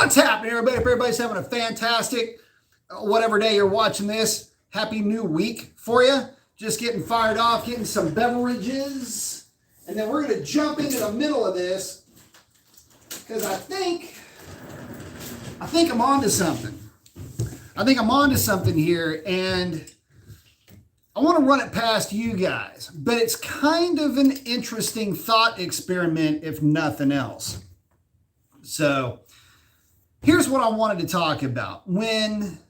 What's happening, everybody? Hope everybody's having a fantastic, whatever day you're watching this. Happy new week for you. Just getting fired off, getting some beverages. And then we're going to jump into the middle of this because I think I'm onto something. I think I'm onto something here, and I want to run it past you guys. But it's kind of an interesting thought experiment, if nothing else. So here's what I wanted to talk about. When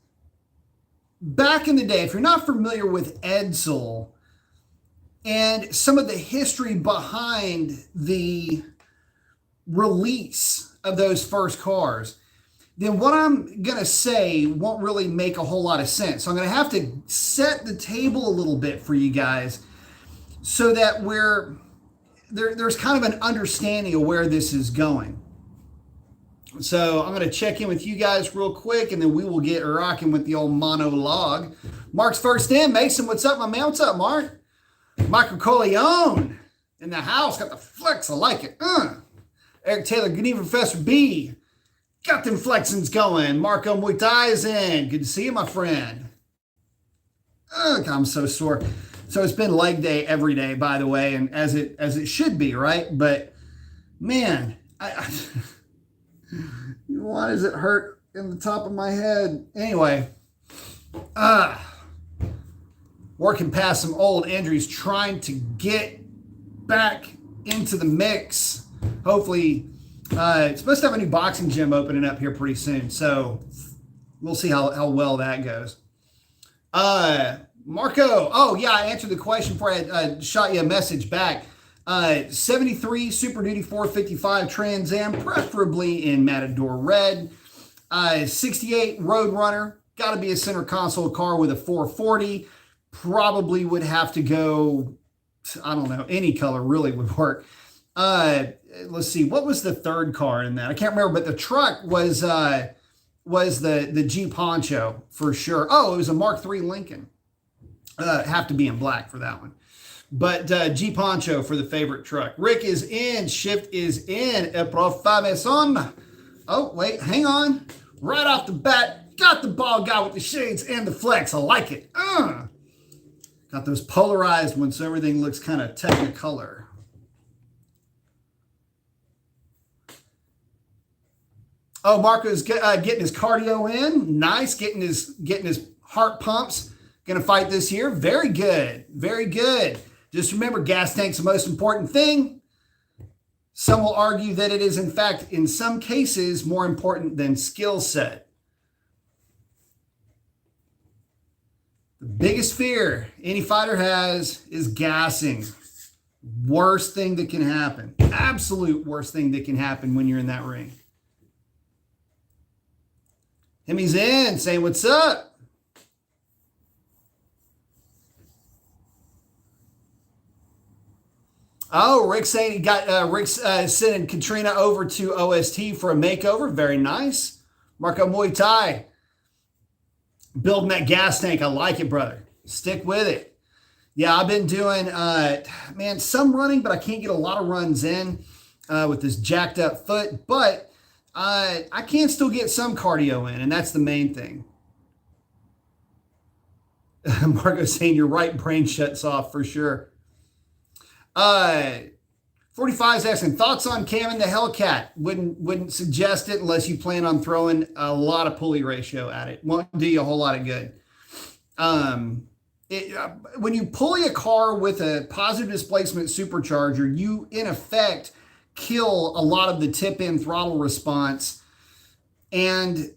back in the day, if you're not familiar with EDSEL and some of the history behind the release of those first cars, then what I'm going to say won't really make a whole lot of sense. So I'm going to have to set the table a little bit for you guys so that there's kind of an understanding of where this is going. So I'm going to check in with you guys real quick, and then we will get rocking with the old monologue. Mark's first in. Mason, what's up, my man? What's up, Mark? Michael Corleone in the house. Got the flex. I like it. Eric Taylor, good evening, Professor B. Got them flexings going. Marco Muay Thai is in. Good to see you, my friend. God, I'm so sore. So it's been leg day every day, by the way, and as it should be, right? But man, why does it hurt in the top of my head? Anyway, working past some old injuries, trying to get back into the mix. Hopefully, it's supposed to have a new boxing gym opening up here pretty soon, so we'll see how well that goes. Marco, oh yeah, I answered the question before I shot you a message back. 73 Super Duty 455 Trans Am, preferably in Matador Red. 68 Roadrunner, got to be a center console car with a 440. Probably would have to go, I don't know, any color really would work. Let's see, what was the third car in that? I can't remember, but the truck was the Jeep Poncho for sure. Oh, it was a Mark III Lincoln. Have to be in black for that one. But Jeep Poncho for the favorite truck. Rick is in. Shift is in. Profamason. Oh, wait, hang on. Right off the bat, got the bald guy with the shades and the flex. I like it. Got those polarized ones so everything looks kind of technicolor. Oh, Marco's getting his cardio in. Nice, getting his heart pumps. Going to fight this year. Very good. Very good. Just remember, gas tank's the most important thing. Some will argue that it is, in fact, in some cases, more important than skill set. The biggest fear any fighter has is gassing. Worst thing that can happen. Absolute worst thing that can happen when you're in that ring. Hemmy's in, saying what's up. Oh, Rick's saying he got Rick's sending Katrina over to OST for a makeover. Very nice. Marco Muay Thai. Building that gas tank. I like it, brother. Stick with it. Yeah, I've been doing, man, some running, but I can't get a lot of runs in with this jacked up foot. But I can still get some cardio in, and that's the main thing. Marco's saying your right brain shuts off for sure. 45's asking thoughts on Cam and the Hellcat. Wouldn't suggest it unless you plan on throwing a lot of pulley ratio at it. Won't do you a whole lot of good. When you pulley a car with a positive displacement supercharger, you in effect kill a lot of the tip-in throttle response, and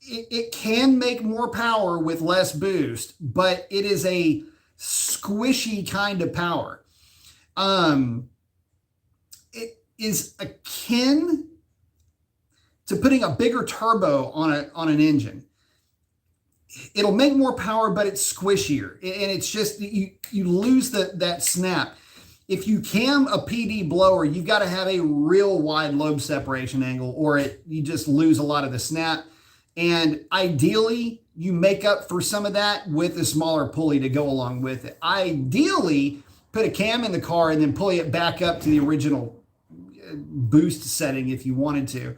it can make more power with less boost, but it is a squishy kind of power. It is akin to putting a bigger turbo on an engine. It'll make more power, but it's squishier, and it's just you lose that snap. If you cam a PD blower, you've got to have a real wide lobe separation angle, or you just lose a lot of the snap. And ideally, you make up for some of that with a smaller pulley to go along with it. Ideally, put a cam in the car and then pulley it back up to the original boost setting if you wanted to.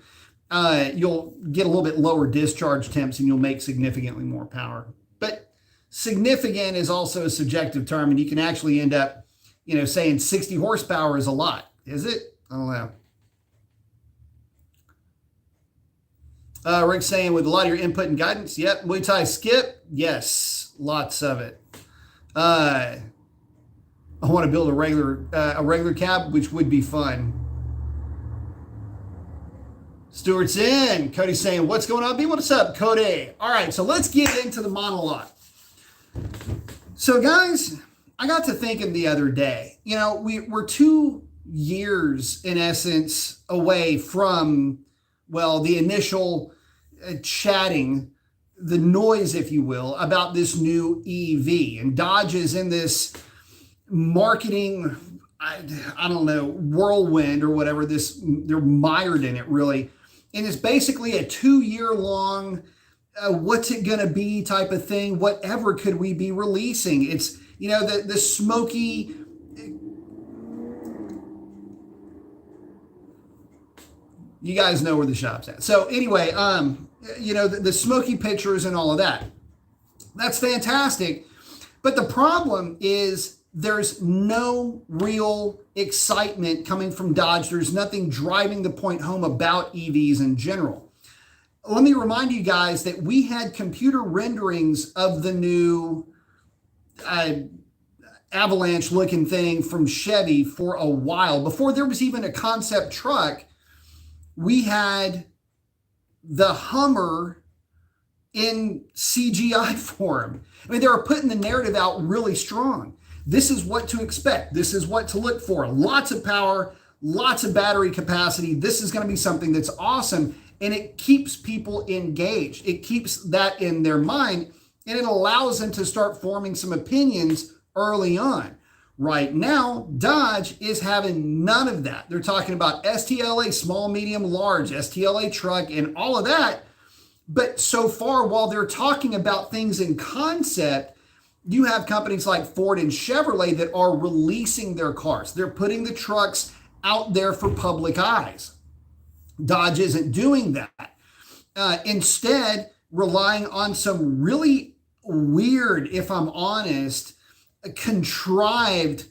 you'll get a little bit lower discharge temps and you'll make significantly more power. But significant is also a subjective term, and you can actually end up, saying 60 horsepower is a lot. Is it? I don't know. Rick's saying, with a lot of your input and guidance, yep. Muay Thai skip, yes, lots of it. I want to build a regular cab, which would be fun. Stuart's in. Cody's saying, what's going on? B, what's up, Cody? All right, so let's get into the monologue. So, guys, I got to thinking the other day, we're 2 years, in essence, away from, the initial chatting, the noise, if you will, about this new EV. And Dodge is in this marketing, I don't know, whirlwind or whatever, they're mired in it, really. And it's basically a 2-year-long, what's it going to be type of thing. Whatever could we be releasing? It's, the smoky, you guys know where the shop's at. So anyway, the smoky pictures and all of that. That's fantastic. But the problem is there's no real excitement coming from Dodge. There's nothing driving the point home about EVs in general. Let me remind you guys that we had computer renderings of the new Avalanche looking thing from Chevy for a while. Before there was even a concept truck, we had the Hummer in CGI form. I mean, they were putting the narrative out really strong. This is what to expect. This is what to look for. Lots of power, lots of battery capacity. This is going to be something that's awesome. And it keeps people engaged. It keeps that in their mind, and it allows them to start forming some opinions early on. Right now, Dodge is having none of that. They're talking about STLA, small, medium, large, STLA truck, and all of that. But so far, while they're talking about things in concept, you have companies like Ford and Chevrolet that are releasing their cars. They're putting the trucks out there for public eyes. Dodge isn't doing that. Instead, relying on some really weird, if I'm honest, contrived,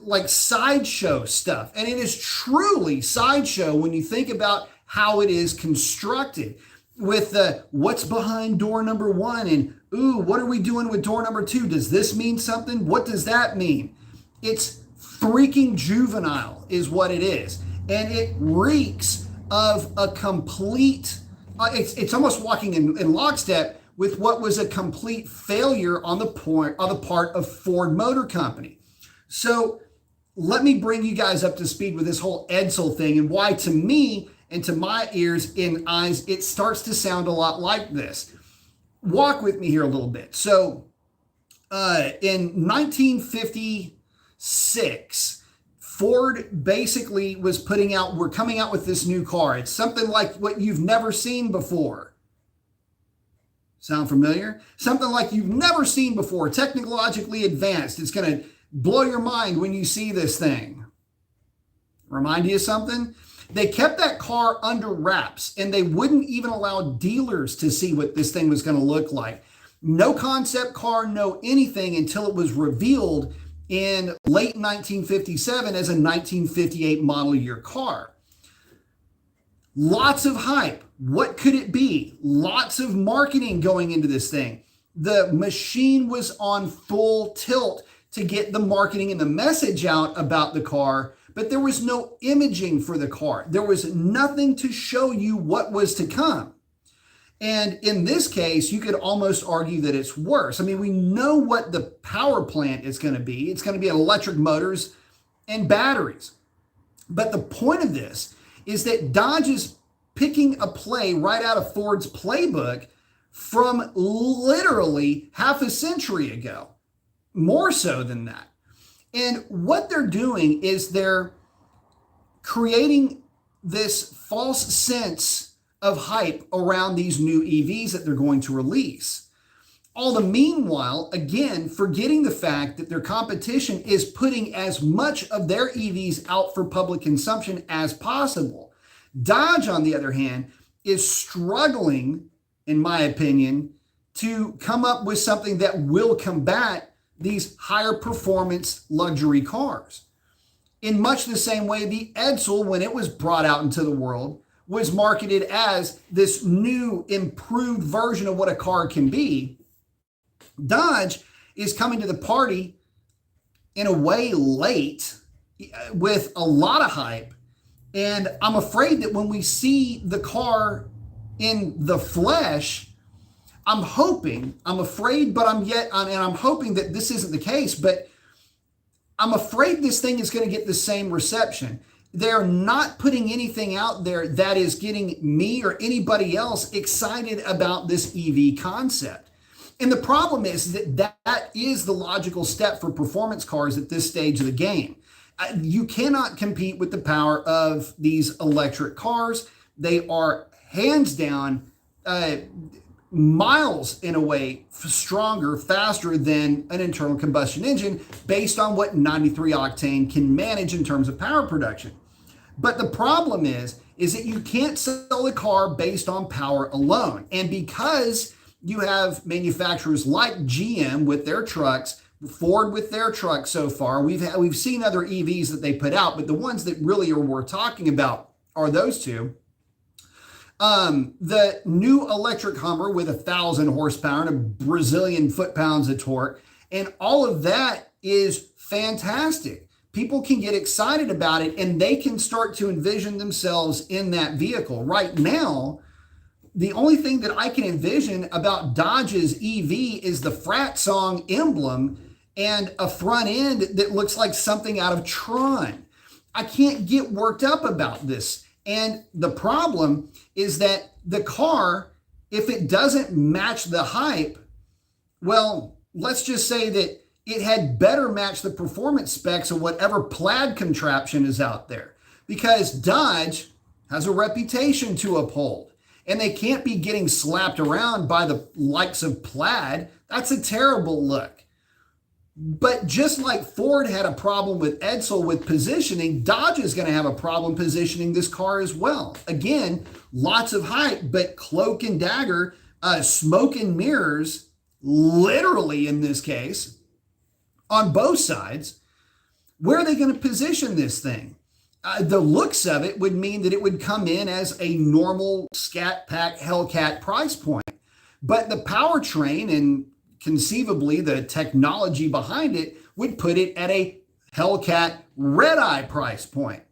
like sideshow stuff. And it is truly sideshow when you think about how it is constructed, with the what's behind door number 1 and ooh, what are we doing with door number 2? Does this mean something? What does that mean? It's freaking juvenile is what it is. And it reeks of a complete, it's almost walking in lockstep with what was a complete failure on the part of Ford Motor Company. So let me bring you guys up to speed with this whole EDSEL thing and why, to me and to my ears and eyes, it starts to sound a lot like this. Walk with me here a little bit. So in 1956, Ford basically was we're coming out with this new car. It's something like what you've never seen before. Sound familiar? Something like you've never seen before, technologically advanced. It's going to blow your mind when you see this thing. Remind you of something? They kept that car under wraps, and they wouldn't even allow dealers to see what this thing was going to look like. No concept car, no anything, until it was revealed in late 1957 as a 1958 model year car. Lots of hype. What could it be? Lots of marketing going into this thing. The machine was on full tilt to get the marketing and the message out about the car, but there was no imaging for the car. There was nothing to show you what was to come. And in this case, you could almost argue that it's worse. I mean, we know what the power plant is going to be. It's going to be electric motors and batteries. But the point of this is that Dodge is picking a play right out of Ford's playbook from literally half a century ago, more so than that. And what they're doing is they're creating this false sense of hype around these new EVs that they're going to release. All the meanwhile, again, forgetting the fact that their competition is putting as much of their EVs out for public consumption as possible. Dodge, on the other hand, is struggling, in my opinion, to come up with something that will combat these higher performance luxury cars. In much the same way the EDSEL, when it was brought out into the world, was marketed as this new improved version of what a car can be, Dodge is coming to the party in a way late with a lot of hype. And I'm afraid that when we see the car in the flesh, I'm hoping that this isn't the case, but I'm afraid this thing is going to get the same reception. They're not putting anything out there that is getting me or anybody else excited about this EV concept. And the problem is that is the logical step for performance cars at this stage of the game. You cannot compete with the power of these electric cars. They are hands down miles in a way stronger, faster than an internal combustion engine based on what 93 octane can manage in terms of power production. But the problem is that you can't sell a car based on power alone. And because you have manufacturers like GM with their trucks, Ford with their trucks so far, we've seen other EVs that they put out, but the ones that really are worth talking about are those two. The new electric Hummer with 1,000 horsepower and a Brazilian foot-pounds of torque, and all of that is fantastic. People can get excited about it and they can start to envision themselves in that vehicle. Right now, the only thing that I can envision about Dodge's EV is the frat song emblem and a front end that looks like something out of Tron. I can't get worked up about this. And the problem is that the car, if it doesn't match the hype, well, let's just say that it had better match the performance specs of whatever plaid contraption is out there, because Dodge has a reputation to uphold and they can't be getting slapped around by the likes of plaid. That's a terrible look. But just like Ford had a problem with EDSEL with positioning, Dodge is going to have a problem positioning this car as well. Again, lots of hype, but cloak and dagger, smoke and mirrors, literally in this case, on both sides. Where are they going to position this thing? The looks of it would mean that it would come in as a normal Scat Pack Hellcat price point. But the powertrain and conceivably the technology behind it would put it at a Hellcat Red Eye price point.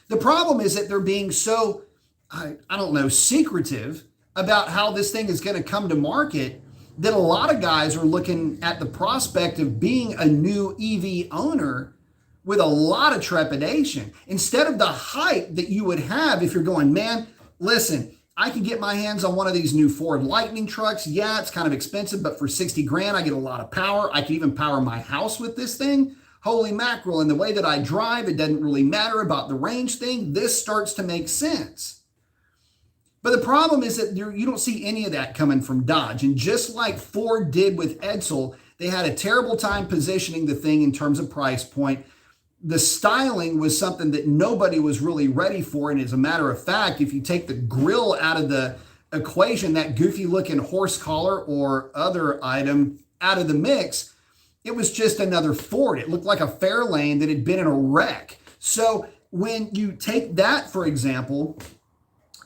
The problem is that they're being so, I don't know, secretive about how this thing is going to come to market that a lot of guys are looking at the prospect of being a new EV owner with a lot of trepidation instead of the hype that you would have if you're going, man, listen, I can get my hands on one of these new Ford Lightning trucks. Yeah, it's kind of expensive, but for 60 grand, I get a lot of power. I can even power my house with this thing. Holy mackerel. And the way that I drive, it doesn't really matter about the range thing. This starts to make sense. But the problem is that you don't see any of that coming from Dodge. And just like Ford did with EDSEL, they had a terrible time positioning the thing in terms of price point. The styling was something that nobody was really ready for. And as a matter of fact, if you take the grill out of the equation, that goofy looking horse collar or other item out of the mix, it was just another Ford. It looked like a Fairlane that had been in a wreck. So when you take that, for example,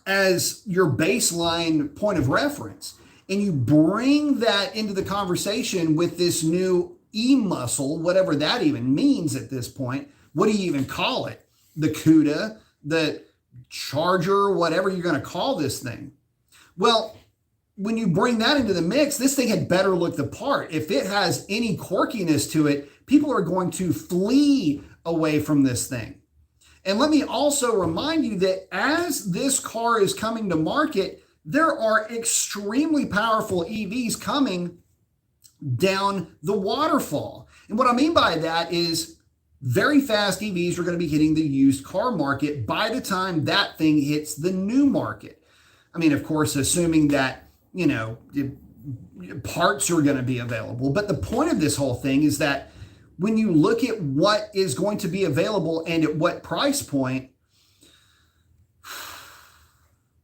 as your baseline point of reference, and you bring that into the conversation with this new e-muscle, whatever that even means at this point, what do you even call it? The CUDA, the Charger, whatever you're going to call this thing. Well, when you bring that into the mix, this thing had better look the part. If it has any quirkiness to it, people are going to flee away from this thing. And let me also remind you that as this car is coming to market, there are extremely powerful EVs coming down the waterfall. And what I mean by that is very fast EVs are going to be hitting the used car market by the time that thing hits the new market. I mean, of course, assuming that, parts are going to be available. But the point of this whole thing is that when you look at what is going to be available and at what price point,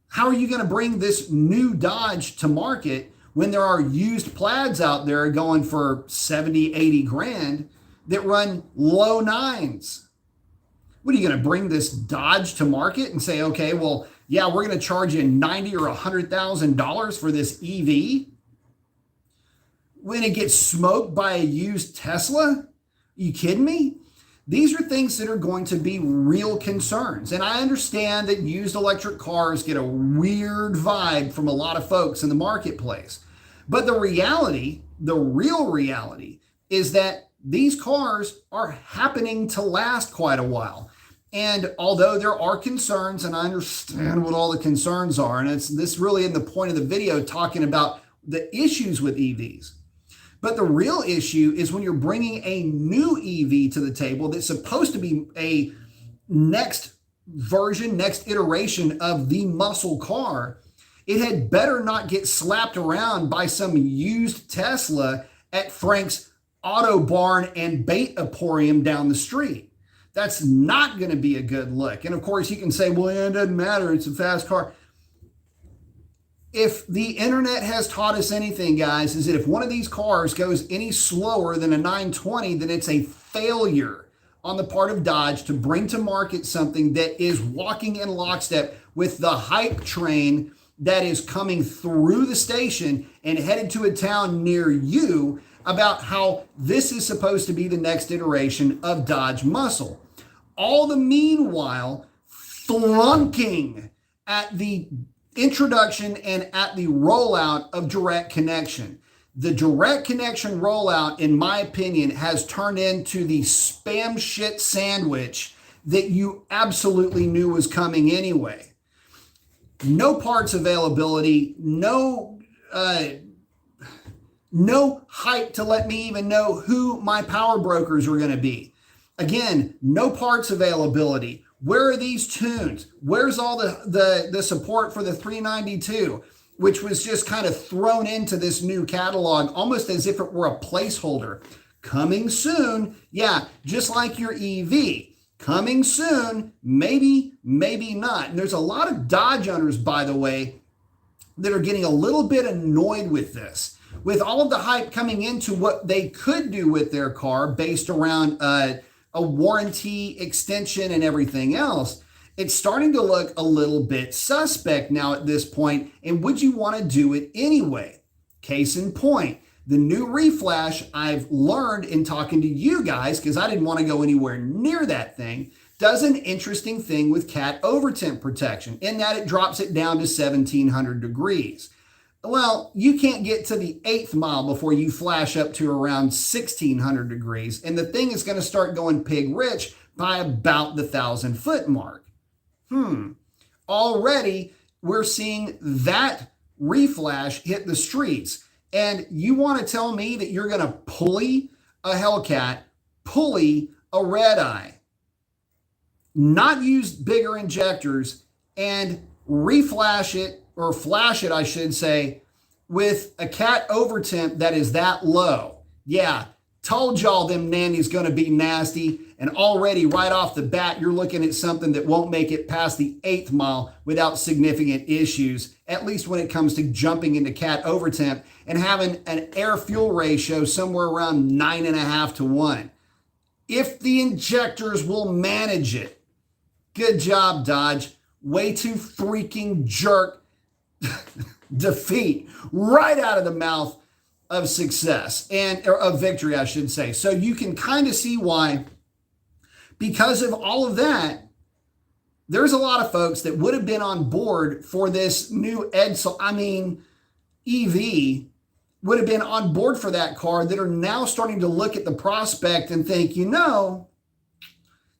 How are you going to bring this new Dodge to market when there are used plaids out there going for 70, 80 grand that run low nines? What are you going to bring this Dodge to market and say, okay, well, yeah, we're going to charge you $90,000 or $100,000 for this EV when it gets smoked by a used Tesla? Are you kidding me? These are things that are going to be real concerns. And I understand that used electric cars get a weird vibe from a lot of folks in the marketplace. But the reality, the real reality, is that these cars are happening to last quite a while. And although there are concerns, and I understand what all the concerns are, and it's this really in the point of the video talking about the issues with EVs. But the real issue is when you're bringing a new EV to the table that's supposed to be a next version, next iteration of the muscle car, it had better not get slapped around by some used Tesla at Frank's Auto Barn and Bait Emporium down the street. That's not going to be a good look. And of course, you can say, well, yeah, it doesn't matter. It's a fast car. If the internet has taught us anything, guys, is that if one of these cars goes any slower than a 920, then it's a failure on the part of Dodge to bring to market something that is walking in lockstep with the hype train that is coming through the station and headed to a town near you about how this is supposed to be the next iteration of Dodge Muscle. All the meanwhile, flunking at the introduction and at the rollout of direct connection. The direct connection rollout, in my opinion, has turned into the spam shit sandwich that you absolutely knew was coming anyway. No parts availability, no hype to let me even know who my power brokers were going to be. Again, no parts availability. Where are these tunes? Where's all the support for the 392, which was just kind of thrown into this new catalog, almost as if it were a placeholder. Coming soon, yeah, just like your EV. Coming soon, maybe, maybe not. And there's a lot of Dodge owners, by the way, that are getting a little bit annoyed with this. With all of the hype coming into what they could do with their car based around a warranty extension and everything else, it's starting to look a little bit suspect now at this point. And would you want to do it anyway? Case in point, the new reflash, I've learned in talking to you guys, because I didn't want to go anywhere near that thing, does an interesting thing with cat overtemp protection in that it drops it down to 1700 degrees. Well, you can't get to the 8th mile before you flash up to around 1600 degrees. And the thing is going to start going pig rich by about the 1,000-foot mark. Already, we're seeing that reflash hit the streets. And you want to tell me that you're going to pulley a Hellcat, pulley a Red Eye, not use bigger injectors, and reflash it, or flash it, I should say, with a cat overtemp that is that low. Yeah, told y'all them nannies going to be nasty, and already right off the bat, you're looking at something that won't make it past the 8th mile without significant issues, at least when it comes to jumping into cat overtemp and having an air-fuel ratio somewhere around 9.5 to 1. If the injectors will manage it. Good job, Dodge. Way too freaking jerk defeat right out of the mouth of success, or of victory, I should say. So you can kind of see why, because of all of that, there's a lot of folks that would have been on board for this new EV, would have been on board for that car, that are now starting to look at the prospect and think,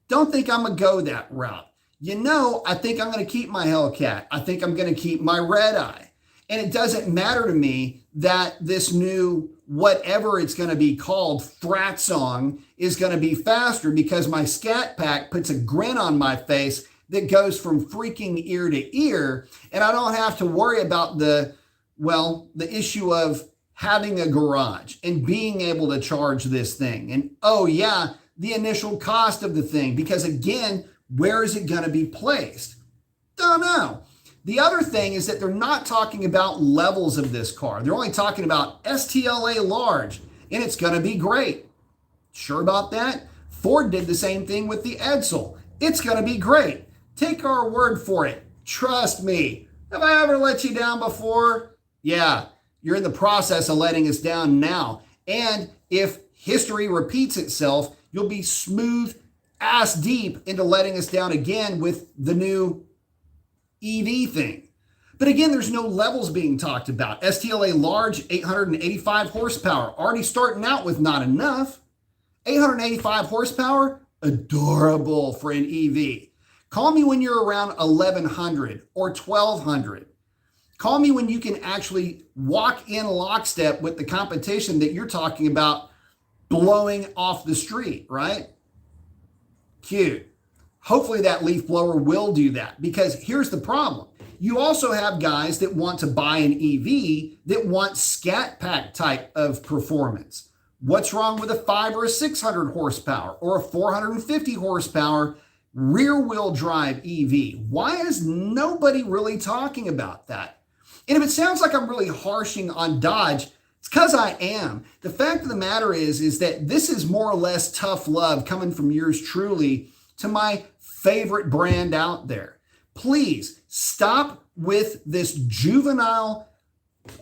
don't think I'm going to go that route. I think I'm going to keep my Hellcat. I think I'm going to keep my Red Eye. And it doesn't matter to me that this new, whatever it's going to be called, frat song is going to be faster, because my Scat Pack puts a grin on my face that goes from freaking ear to ear. And I don't have to worry about the issue of having a garage and being able to charge this thing. And the initial cost of the thing, because again, where is it going to be placed? Don't know. The other thing is that they're not talking about levels of this car. They're only talking about STLA large, and it's going to be great. Sure about that? Ford did the same thing with the EDSEL. It's going to be great. Take our word for it. Trust me. Have I ever let you down before? Yeah, you're in the process of letting us down now. And if history repeats itself, you'll be smooth ass deep into letting us down again with the new EV thing. But again, there's no levels being talked about. STLA large, 885 horsepower, already starting out with not enough. 885 horsepower, adorable for an EV. Call me when you're around 1100 or 1200. Call me when you can actually walk in lockstep with the competition that you're talking about blowing off the street, right? Cute. Hopefully that leaf blower will do that, because here's the problem. You also have guys that want to buy an EV that want scat pack type of performance. What's wrong with a 5 or a 600 horsepower or a 450 horsepower rear wheel drive EV? Why is nobody really talking about that? And if it sounds like I'm really harshing on Dodge, it's because I am. The fact of the matter is that this is more or less tough love coming from yours truly to my favorite brand out there. Please stop with this juvenile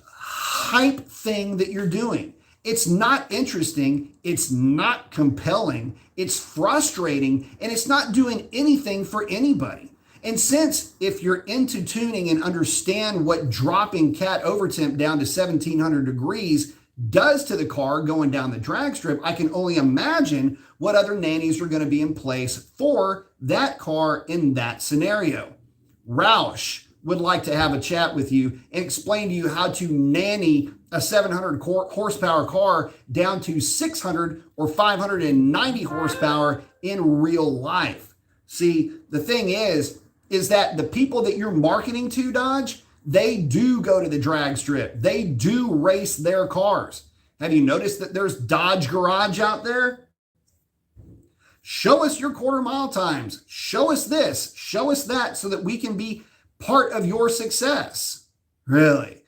hype thing that you're doing. It's not interesting. It's not compelling. It's frustrating, and it's not doing anything for anybody. And since if you're into tuning and understand what dropping cat overtemp down to 1700 degrees does to the car going down the drag strip, I can only imagine what other nannies are going to be in place for that car in that scenario. Roush would like to have a chat with you and explain to you how to nanny a 700 horsepower car down to 600 or 590 horsepower in real life. See, the thing is that the people that you're marketing to, Dodge, they do go to the drag strip. They do race their cars. Have you noticed that there's Dodge Garage out there? Show us your quarter mile times. Show us this. Show us that so that we can be part of your success. Really?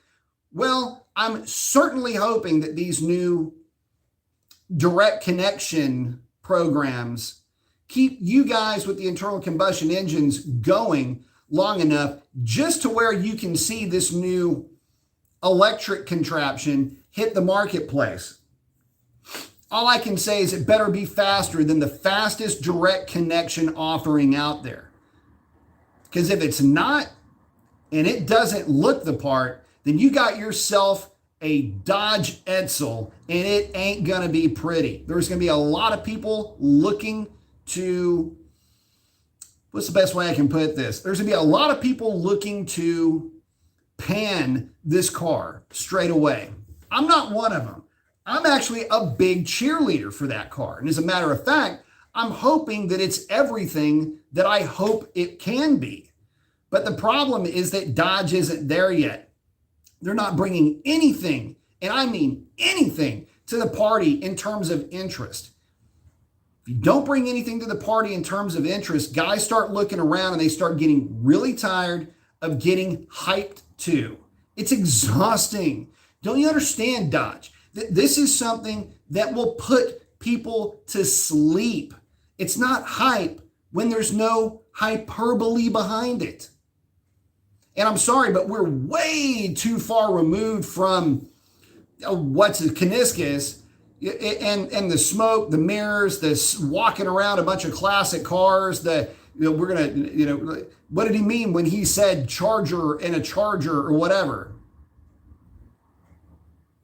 Well, I'm certainly hoping that these new direct connection programs keep you guys with the internal combustion engines going long enough just to where you can see this new electric contraption hit the marketplace. All I can say is it better be faster than the fastest direct connection offering out there. Because if it's not, and it doesn't look the part, then you got yourself a Dodge EDSEL, and it ain't gonna be pretty. There's gonna be a lot of people looking to, what's the best way I can put this? There's gonna be a lot of people looking to pan this car straight away. I'm not one of them. I'm actually a big cheerleader for that car. And as a matter of fact, I'm hoping that it's everything that I hope it can be. But the problem is that Dodge isn't there yet. They're not bringing anything, and I mean anything, to the party in terms of interest. If you don't bring anything to the party in terms of interest, guys start looking around and they start getting really tired of getting hyped too. It's exhausting. Don't you understand, Dodge? This is something that will put people to sleep. It's not hype when there's no hyperbole behind it. And I'm sorry, but we're way too far removed from what's a Kaniskus and the smoke, the mirrors, this walking around a bunch of classic cars. We're gonna, what did he mean when he said Charger and a Charger or whatever?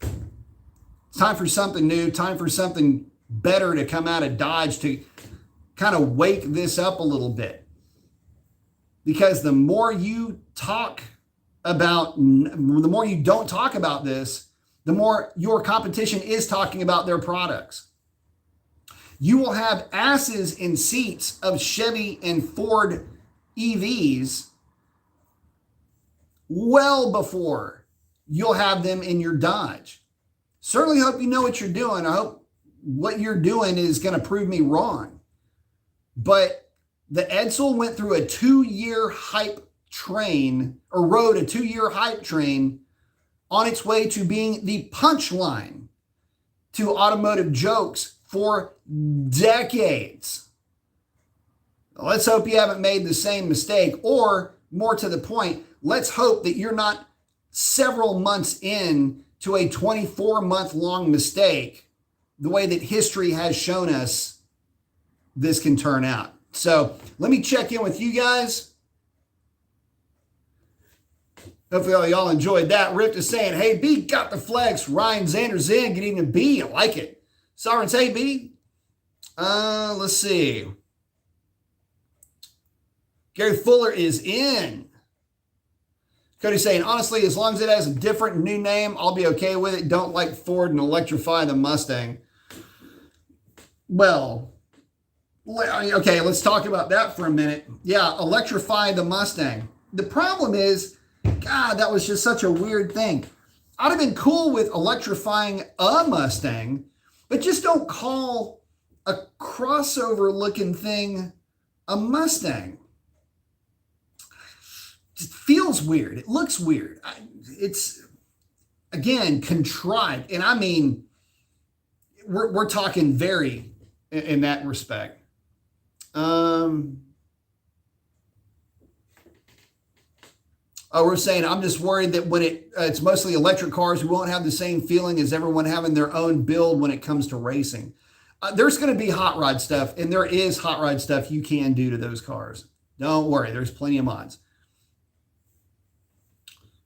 It's time for something new, time for something better to come out of Dodge to kind of wake this up a little bit. Because the more you don't talk about this, the more your competition is talking about their products. You will have asses in seats of Chevy and Ford EVs well before you'll have them in your Dodge. Certainly hope you know what you're doing. I hope what you're doing is going to prove me wrong. But the EDSEL went through a 2-year hype train or rode a 2-year hype train on its way to being the punchline to automotive jokes for decades. Let's hope you haven't made the same mistake, or more to the point, let's hope that you're not several months in to a 24-month long mistake, the way that history has shown us this can turn out. So let me check in with you guys. Hopefully y'all enjoyed that. Rift is saying, hey, B, got the flex. Ryan Zanders in. Good evening, B. I like it. Sovereigns, hey, B. Let's see. Gary Fuller is in. Cody's saying, honestly, as long as it has a different new name, I'll be okay with it. Don't like Ford and electrify the Mustang. Well, okay, let's talk about that for a minute. Yeah, electrify the Mustang. The problem is, God, that was just such a weird thing. I'd have been cool with electrifying a Mustang, but just don't call a crossover looking thing a Mustang. It feels weird. It looks weird. It's, again, contrived. And I mean, we're talking very in that respect. We're saying, I'm just worried that when it's mostly electric cars, we won't have the same feeling as everyone having their own build when it comes to racing. There's going to be hot rod stuff, and there is hot rod stuff you can do to those cars. Don't worry. There's plenty of mods.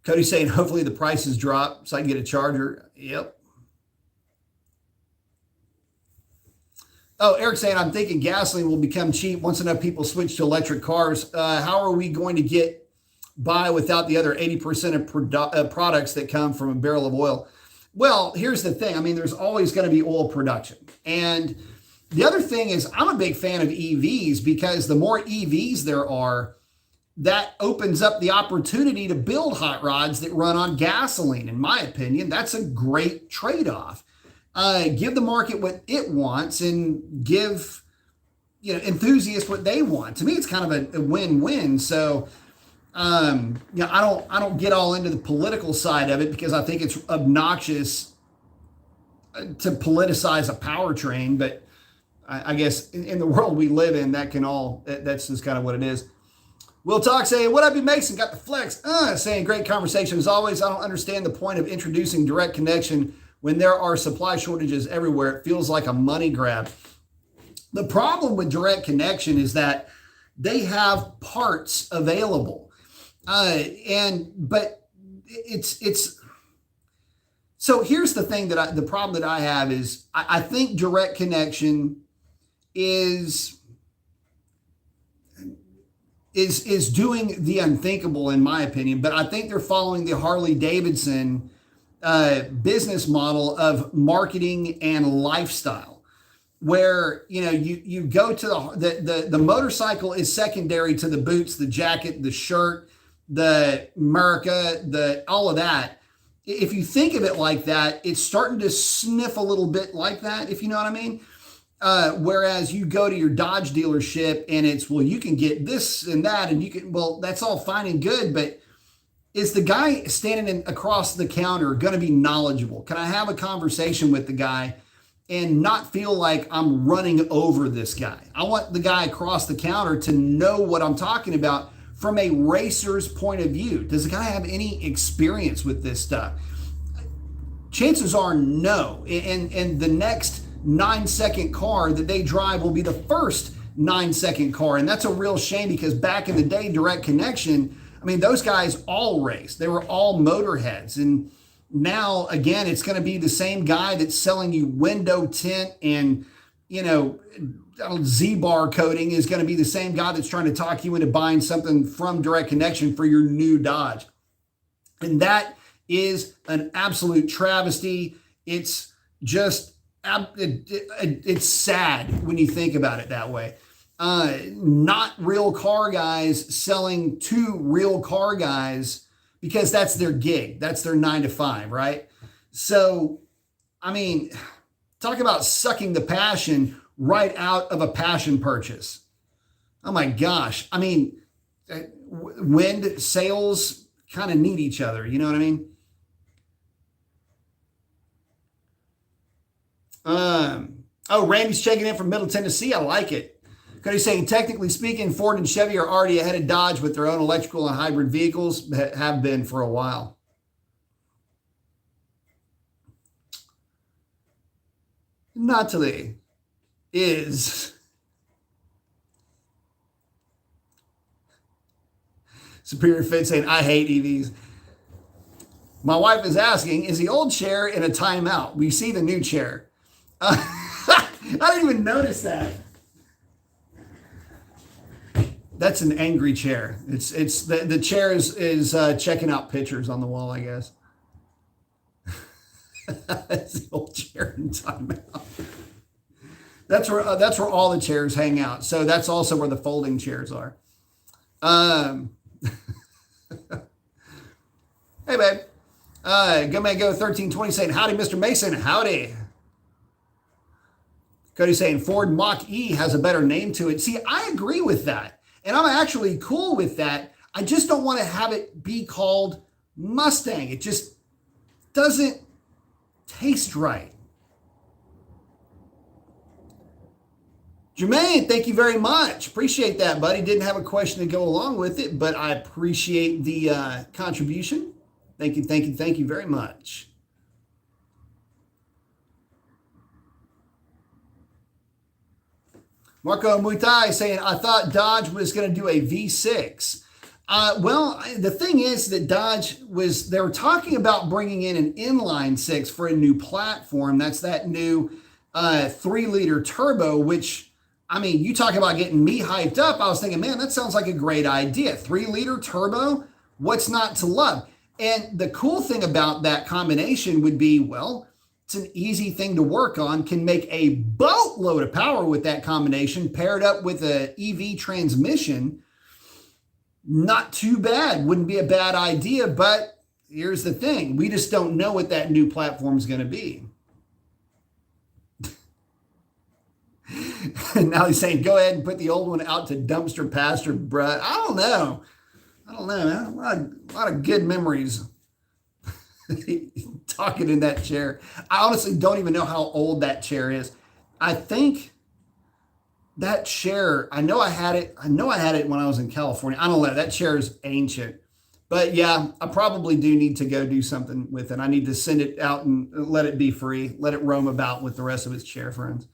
Cody's saying, hopefully the prices drop so I can get a charger. Yep. Oh, Eric's saying, I'm thinking gasoline will become cheap once enough people switch to electric cars. How are we going to get by without the other 80% of products that come from a barrel of oil? Well, here's the thing. I mean, there's always going to be oil production. And the other thing is, I'm a big fan of EVs, because the more EVs there are, that opens up the opportunity to build hot rods that run on gasoline. In my opinion, that's a great trade-off. Give the market what it wants and give, enthusiasts what they want. To me, it's kind of a win-win. So, I don't get all into the political side of it, because I think it's obnoxious to politicize a powertrain. But I guess in the world we live in, that's just kind of what it is. Will Talk saying, what up, you Mason? Got the flex. Saying, great conversation as always. I don't understand the point of introducing direct connection when there are supply shortages everywhere. It feels like a money grab. The problem with direct connection is that they have parts available. But it's so here's the thing the problem that I have is I think direct connection is doing the unthinkable, in my opinion. But I think they're following the Harley Davidson business model of marketing and lifestyle, where you go to the motorcycle is secondary to the boots, the jacket, the shirt, the America, all of that. If you think of it like that, it's starting to sniff a little bit like that, if you know what I mean. Whereas you go to your Dodge dealership and it's, well, you can get this and that, and that's all fine and good, but is the guy standing across the counter going to be knowledgeable? Can I have a conversation with the guy and not feel like I'm running over this guy? I want the guy across the counter to know what I'm talking about from a racer's point of view. Does the guy have any experience with this stuff? Chances are no. And the next 9-second car that they drive will be the first 9-second car. And that's a real shame, because back in the day, direct connection, I mean, those guys all raced. They were all motorheads. And now, again, it's going to be the same guy that's selling you window tint and, Z-bar coating is going to be the same guy that's trying to talk you into buying something from direct connection for your new Dodge. And that is an absolute travesty. It's just, it's sad when you think about it that way. Not real car guys selling to real car guys, because that's their gig. That's their 9 to 5, right? So, I mean, talk about sucking the passion right out of a passion purchase. Oh my gosh. I mean, wind sails kind of need each other. You know what I mean? Oh, Randy's checking in from Middle Tennessee. I like it. Cody's saying, technically speaking, Ford and Chevy are already ahead of Dodge with their own electrical and hybrid vehicles, have been for a while. Natalie is Superior Fit saying, I hate EVs. My wife is asking, is the old chair in a timeout? We see the new chair. I didn't even notice that. That's an angry chair. It's the chair is checking out pictures on the wall, I guess. That's the old chair in timeout. That's where all the chairs hang out. So that's also where the folding chairs are. Hey, babe. Go 1320 saying, howdy, Mr. Mason. Howdy. Cody saying, Ford Mach-E has a better name to it. See, I agree with that. And I'm actually cool with that. I just don't want to have it be called Mustang. It just doesn't taste right. Jermaine, thank you very much. Appreciate that, buddy. Didn't have a question to go along with it, but I appreciate the contribution. Thank you very much. Marco Mutai saying, I thought Dodge was going to do a V6. Well, the thing is that Dodge they were talking about bringing in an inline six for a new platform. That's that new 3-liter turbo, which, I mean, you talk about getting me hyped up. I was thinking, man, that sounds like a great idea. 3-liter turbo, what's not to love? And the cool thing about that combination would be, well, it's an easy thing to work on, can make a boatload of power with that combination paired up with an EV transmission. Not too bad. Wouldn't be a bad idea, but here's the thing. We just don't know what that new platform is going to be. And now he's saying, go ahead and put the old one out to dumpster pasture, bruh. I don't know, man. A lot of good memories talking in that chair. I honestly don't even know how old that chair is. I think that chair, I know I had it when I was in California. I don't know. That chair is ancient. But yeah, I probably do need to go do something with it. I need to send it out and let it be free. Let it roam about with the rest of its chair friends.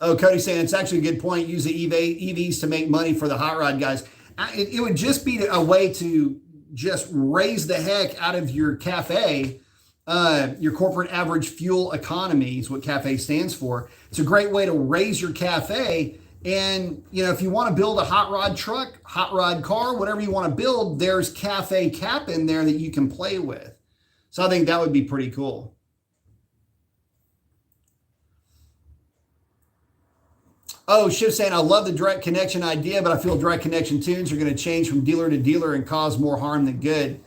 Oh, Cody's saying it's actually a good point. Use the EVs to make money for the hot rod guys. It would just be a way to just raise the heck out of your CAFE, your corporate average fuel economy is what CAFE stands for. It's a great way to raise your CAFE. And, you know, if you want to build a hot rod truck, hot rod car, whatever you want to build, there's CAFE cap in there that you can play with. So I think that would be pretty cool. Oh, Shiv saying, I love the direct connection idea, but I feel direct connection tunes are going to change from dealer to dealer and cause more harm than good.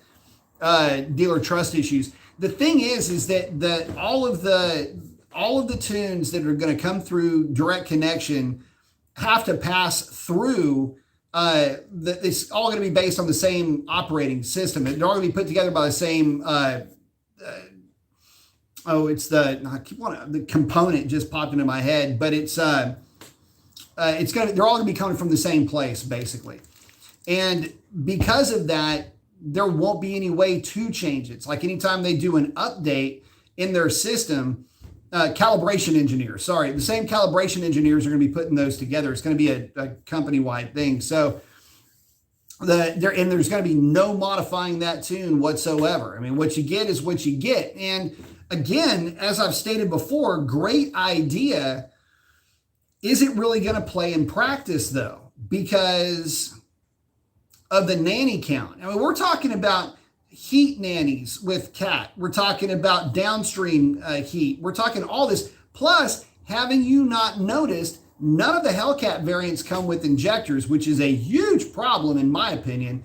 Dealer trust issues. The thing is that all of the tunes that are going to come through direct connection have to pass through. It's all going to be based on the same operating system. They're all going to be put together by the same. The component just popped into my head, but they're all going to be coming from the same place, basically. And because of that, there won't be any way to change it. It's like anytime they do an update in their system, the same calibration engineers are going to be putting those together. It's going to be a company-wide thing. So there's going to be no modifying that tune whatsoever. I mean, what you get is what you get. And again, as I've stated before, great idea. Is it really going to play in practice, though? Because of the nanny count. I mean, we're talking about heat nannies with CAT. We're talking about downstream heat. We're talking all this. Plus, having you not noticed, none of the Hellcat variants come with injectors, which is a huge problem, in my opinion.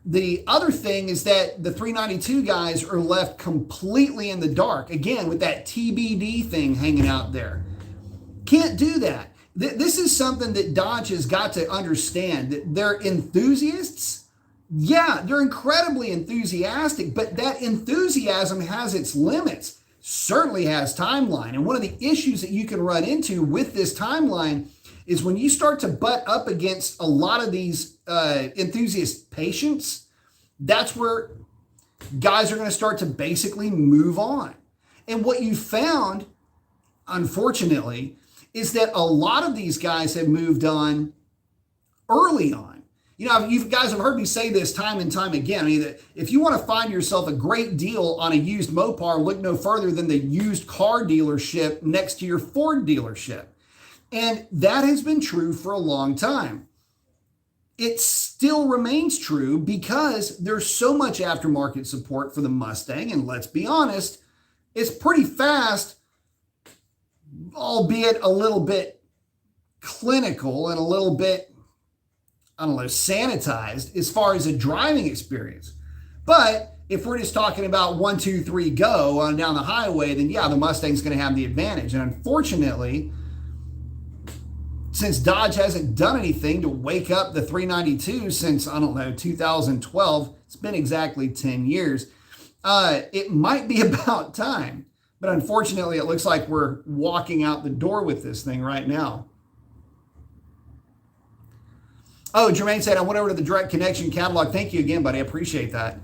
The other thing is that the 392 guys are left completely in the dark, again, with that TBD thing hanging out there. Can't do that. This is something that Dodge has got to understand, that they're enthusiasts. Yeah, they're incredibly enthusiastic, but that enthusiasm has its limits, certainly has timeline. And one of the issues that you can run into with this timeline is when you start to butt up against a lot of these enthusiast patients, that's where guys are going to start to basically move on. And what you found, unfortunately, is that a lot of these guys have moved on early on. You know, you guys have heard me say this time and time again. I mean, that if you want to find yourself a great deal on a used Mopar, look no further than the used car dealership next to your Ford dealership. And that has been true for a long time. It still remains true because there's so much aftermarket support for the Mustang. And let's be honest, it's pretty fast, albeit a little bit clinical and a little bit, I don't know, sanitized as far as a driving experience. But if we're just talking about 1, 2, 3, go on down the highway, then yeah, the Mustang's going to have the advantage. And unfortunately, since Dodge hasn't done anything to wake up the 392 since, I don't know, 2012, it's been exactly 10 years, it might be about time. But unfortunately, it looks like we're walking out the door with this thing right now. Oh, Jermaine said, I went over to the Direct Connection catalog. Thank you again, buddy. I appreciate that.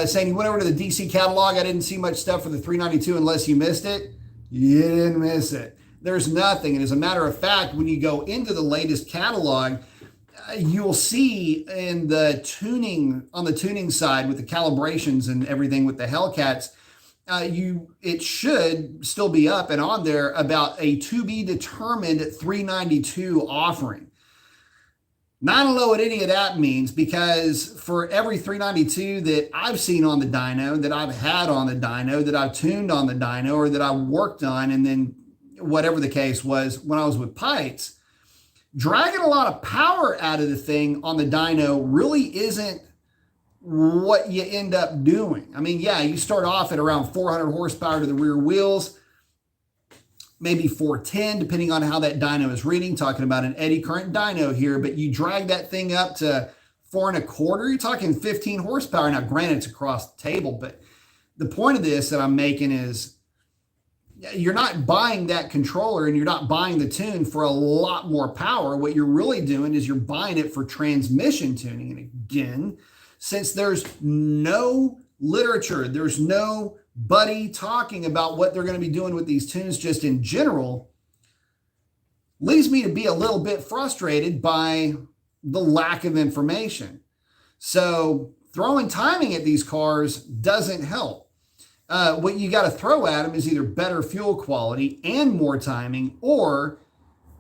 Saying you went over to the DC catalog. I didn't see much stuff for the 392 unless you missed it. You didn't miss it. There's nothing. And as a matter of fact, when you go into the latest catalog, you'll see in the tuning, on the tuning side with the calibrations and everything with the Hellcats, it should still be up and on there about a to be determined 392 offering. Now, I don't know what any of that means, because for every 392 that I've seen on the dyno, that I've had on the dyno, that I've tuned on the dyno, or that I worked on, and then whatever the case was when I was with Pikes, dragging a lot of power out of the thing on the dyno really isn't what you end up doing. I mean, yeah, you start off at around 400 horsepower to the rear wheels, maybe 410, depending on how that dyno is reading, talking about an eddy current dyno here, but you drag that thing up to 4.25, you're talking 15 horsepower. Now, granted, it's across the table, but the point of this that I'm making is you're not buying that controller and you're not buying the tune for a lot more power. What you're really doing is you're buying it for transmission tuning. And again, since there's no literature, there's nobody talking about what they're going to be doing with these tunes just in general, leads me to be a little bit frustrated by the lack of information. So throwing timing at these cars doesn't help. What you got to throw at them is either better fuel quality and more timing, or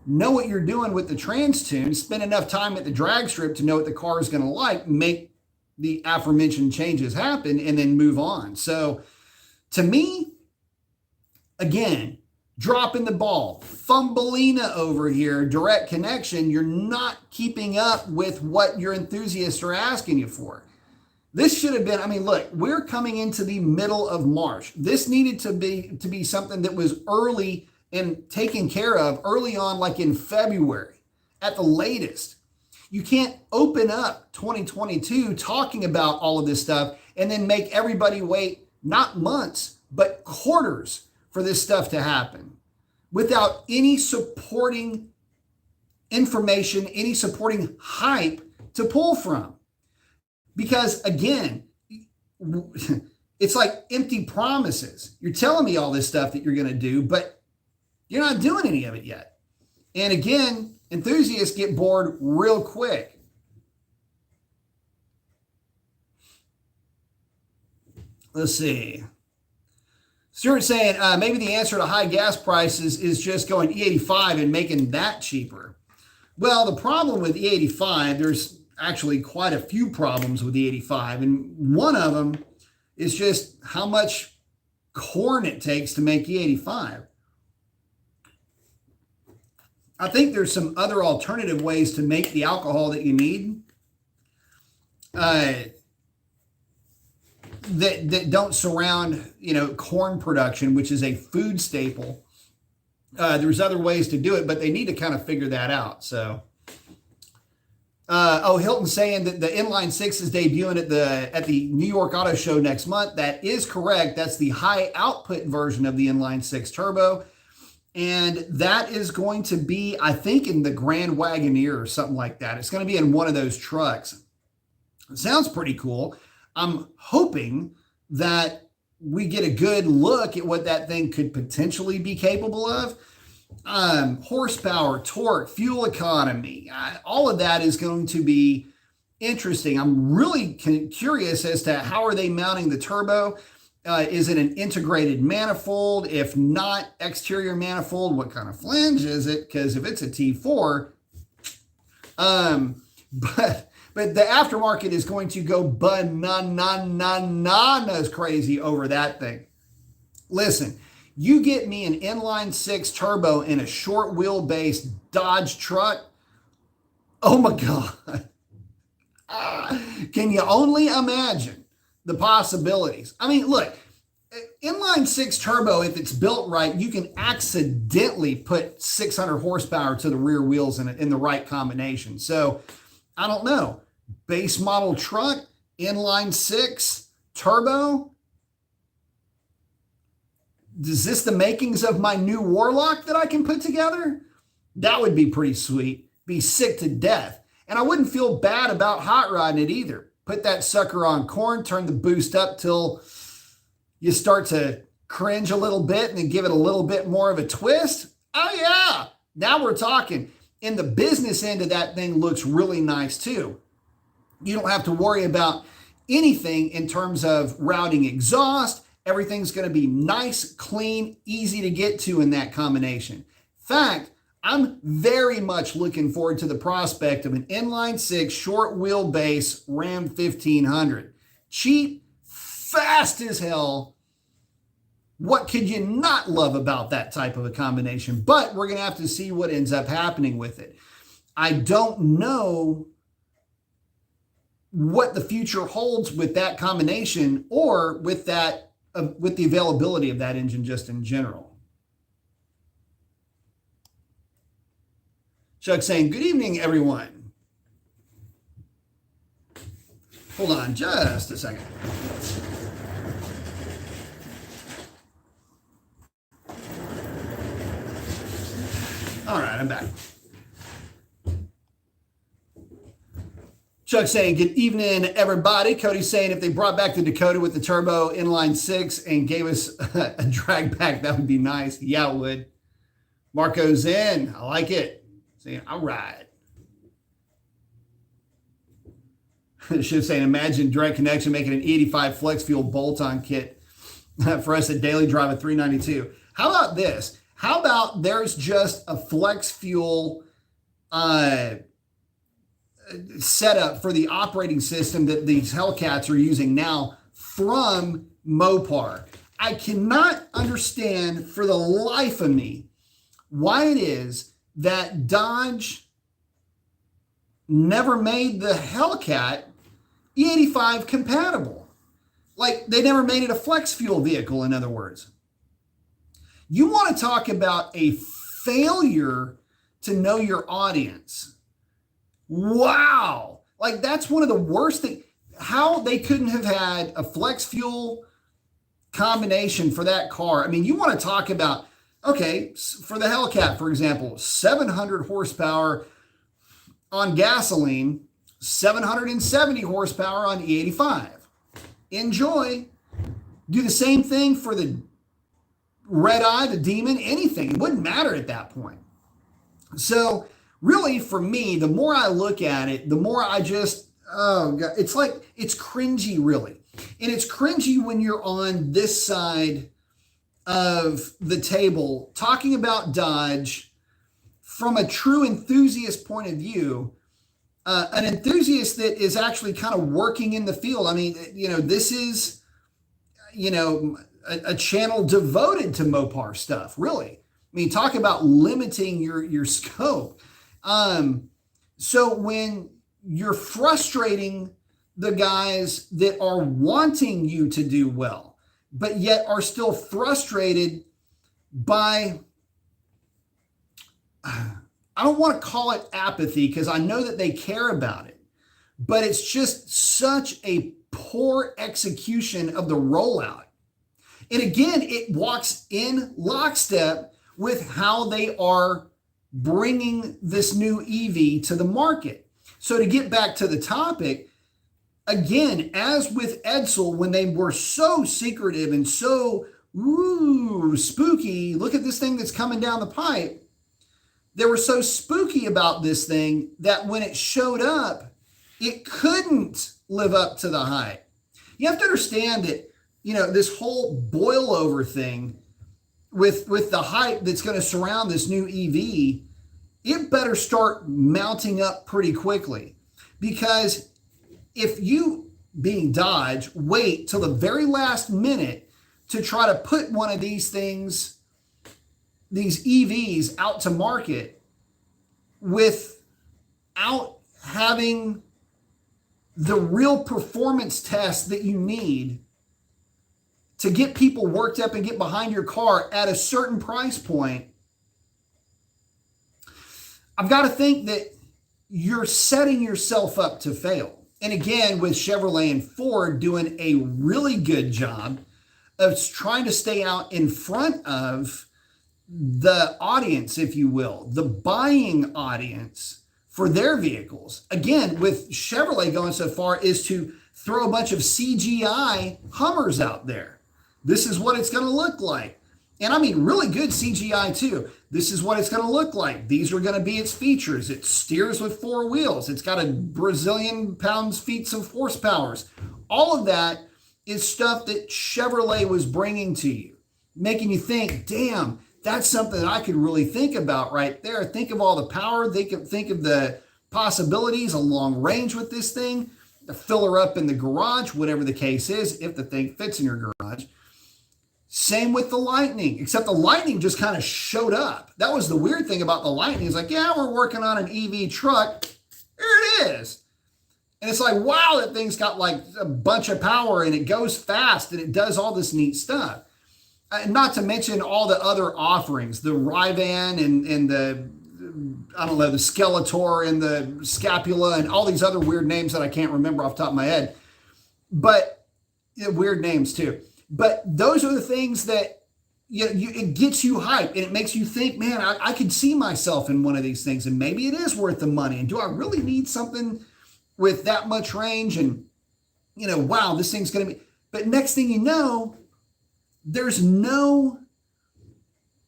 know what you're doing with the trans tune, spend enough time at the drag strip to know what the car is going to like, make the aforementioned changes happen, and then move on. So to me, again, dropping the ball, fumbleina over here, Direct Connection, you're not keeping up with what your enthusiasts are asking you for. This should have been, I mean, look, we're coming into the middle of March. This needed to be something that was early and taken care of early on, like in February at the latest. You can't open up 2022 talking about all of this stuff and then make everybody wait not months, but quarters for this stuff to happen without any supporting information, any supporting hype to pull from. Because again, it's like empty promises. You're telling me all this stuff that you're going to do, but you're not doing any of it yet. And again, enthusiasts get bored real quick. Let's see. Stuart's saying maybe the answer to high gas prices is just going E85 and making that cheaper. Well, the problem with E85, there's actually quite a few problems with E85. And one of them is just how much corn it takes to make E85. I think there's some other alternative ways to make the alcohol that you need. that don't surround, corn production, which is a food staple. There's other ways to do it, but they need to kind of figure that out. So, Hilton saying that the inline six is debuting at the New York Auto Show next month. That is correct. That's the high output version of the inline six turbo. And that is going to be, I think, in the Grand Wagoneer or something like that. It's going to be in one of those trucks. It sounds pretty cool. I'm hoping that we get a good look at what that thing could potentially be capable of. Horsepower, torque, fuel economy, all of that is going to be interesting. I'm really curious as to how are they mounting the turbo. Is it an integrated manifold? If not exterior manifold, what kind of flange is it? Because if it's a T4, but the aftermarket is going to go bananas crazy over that thing. Listen, you get me an inline six turbo in a short wheelbase Dodge truck. Oh my God. Can you only imagine the possibilities? I mean, look, inline six turbo, if it's built right, you can accidentally put 600 horsepower to the rear wheels in the right combination. So I don't know. Base model truck, inline six, turbo. Is this the makings of my new Warlock that I can put together? That would be pretty sweet. Be sick to death. And I wouldn't feel bad about hot rodding it either. Put that sucker on corn, turn the boost up till you start to cringe a little bit and then give it a little bit more of a twist. Oh yeah, now we're talking. And the business end of that thing looks really nice too. You don't have to worry about anything in terms of routing exhaust. Everything's going to be nice, clean, easy to get to in that combination. In fact, I'm very much looking forward to the prospect of an inline six short wheelbase Ram 1500. Cheap, fast as hell. What could you not love about that type of a combination? But we're going to have to see what ends up happening with it. I don't know what the future holds with that combination or with that with the availability of that engine just in general. Chuck saying, good evening, everyone. Hold on just a second. All right, I'm back. Chuck saying, good evening, everybody. Cody saying, if they brought back the Dakota with the turbo inline six and gave us a drag pack, that would be nice. Yeah, it would. Marco's in. I like it. Saying, all right. Should saying, imagine Direct Connection making an 85 flex fuel bolt-on kit for us at daily drive at 392. How about this? How about there's just a flex fuel setup for the operating system that these Hellcats are using now from Mopar. I cannot understand for the life of me why it is that Dodge never made the Hellcat E85 compatible. Like they never made it a flex fuel vehicle, in other words. You want to talk about a failure to know your audience. Wow. Like that's one of the worst things. How they couldn't have had a flex fuel combination for that car. I mean, you want to talk about, okay, for the Hellcat, for example, 700 horsepower on gasoline, 770 horsepower on E85. Enjoy. Do the same thing for the Red Eye, the Demon, anything. It wouldn't matter at that point. So really, for me, the more I look at it, the more I just, oh God, it's like, it's cringy, really. And it's cringy when you're on this side of the table talking about Dodge from a true enthusiast point of view, an enthusiast that is actually kind of working in the field. I mean, this is, a channel devoted to Mopar stuff, really. I mean, talk about limiting your scope. So when you're frustrating the guys that are wanting you to do well, but yet are still frustrated by, I don't want to call it apathy because I know that they care about it, but it's just such a poor execution of the rollout. And again, it walks in lockstep with how they are bringing this new EV to the market. So to get back to the topic, again, as with EDSEL, when they were so secretive and so spooky, look at this thing that's coming down the pipe. They were so spooky about this thing that when it showed up, it couldn't live up to the hype. You have to understand that, this whole boil over thing with the hype that's going to surround this new EV, it better start mounting up pretty quickly. Because if you, being Dodge, wait till the very last minute to try to put one of these things, these EVs out to market without having the real performance test that you need to get people worked up and get behind your car at a certain price point, I've got to think that you're setting yourself up to fail. And again, with Chevrolet and Ford doing a really good job of trying to stay out in front of the audience, if you will, the buying audience for their vehicles. Again, with Chevrolet going so far is to throw a bunch of CGI Hummers out there. This is what it's going to look like. And I mean, really good CGI too. This is what it's going to look like. These are going to be its features. It steers with 4 wheels. It's got a Brazilian pounds-feet of horsepower. All of that is stuff that Chevrolet was bringing to you, making you think, damn, that's something that I could really think about right there. Think of all the power. Think of the possibilities, a long range with this thing, the filler up in the garage, whatever the case is, if the thing fits in your garage. Same with the Lightning, except the Lightning just kind of showed up. That was the weird thing about the Lightning. It's like, yeah, we're working on an EV truck. Here it is. And it's like, wow, that thing's got like a bunch of power and it goes fast and it does all this neat stuff. Not to mention all the other offerings, the Ryvan and the, I don't know, the Skeletor and the Scapula and all these other weird names that I can't remember off the top of my head. But weird names too. But those are the things that it gets you hyped and it makes you think, man, I could see myself in one of these things and maybe it is worth the money. And do I really need something with that much range? And, wow, this thing's going to be. But next thing you know, there's no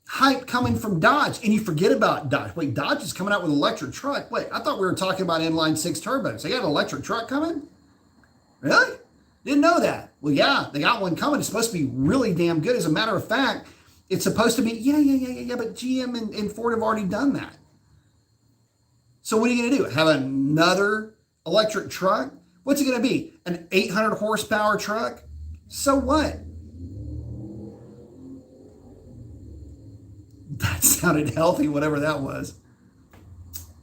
hype coming from Dodge and you forget about Dodge. Wait, Dodge is coming out with an electric truck. Wait, I thought we were talking about inline 6 turbos. They got an electric truck coming? Really? Didn't know that. Well, yeah, they got one coming. It's supposed to be really damn good. As a matter of fact, it's supposed to be, but GM and Ford have already done that. So what are you going to do? Have another electric truck? What's it going to be? An 800 horsepower truck? So what? That sounded healthy, whatever that was.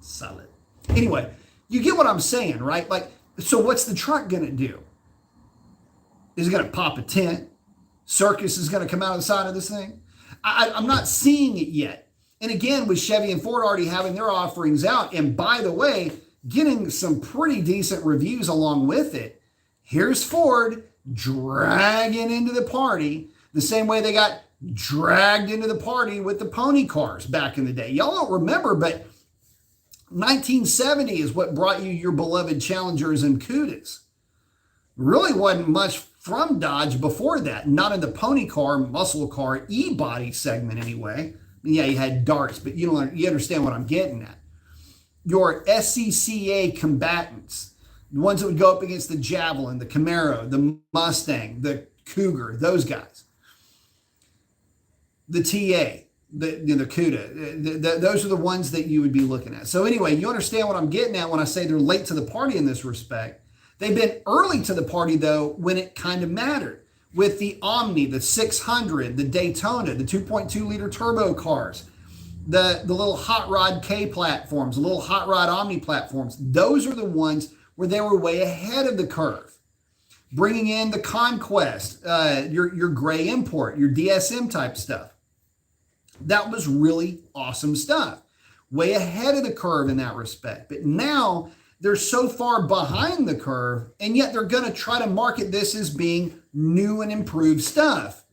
Solid. Anyway, you get what I'm saying, right? Like, so what's the truck going to do? Is it going to pop a tent? Circus is going to come out of the side of this thing? I'm not seeing it yet. And again, with Chevy and Ford already having their offerings out, and by the way, getting some pretty decent reviews along with it, here's Ford dragging into the party the same way they got dragged into the party with the pony cars back in the day. Y'all don't remember, but 1970 is what brought you your beloved Challengers and Cudas. Really wasn't much from Dodge before that, not in the pony car, muscle car, e-body segment anyway. Yeah, you had darts, but you understand what I'm getting at. Your SCCA combatants, the ones that would go up against the Javelin, the Camaro, the Mustang, the Cougar, those guys. The TA, the CUDA, those are the ones that you would be looking at. So anyway, you understand what I'm getting at when I say they're late to the party in this respect. They've been early to the party, though, when it kind of mattered. With the Omni, the 600, the Daytona, the 2.2-liter turbo cars, the little Hot Rod K platforms, the little Hot Rod Omni platforms. Those are the ones where they were way ahead of the curve. Bringing in the Conquest, your gray import, your DSM type stuff. That was really awesome stuff. Way ahead of the curve in that respect. But now they're so far behind the curve, and yet they're going to try to market this as being new and improved stuff.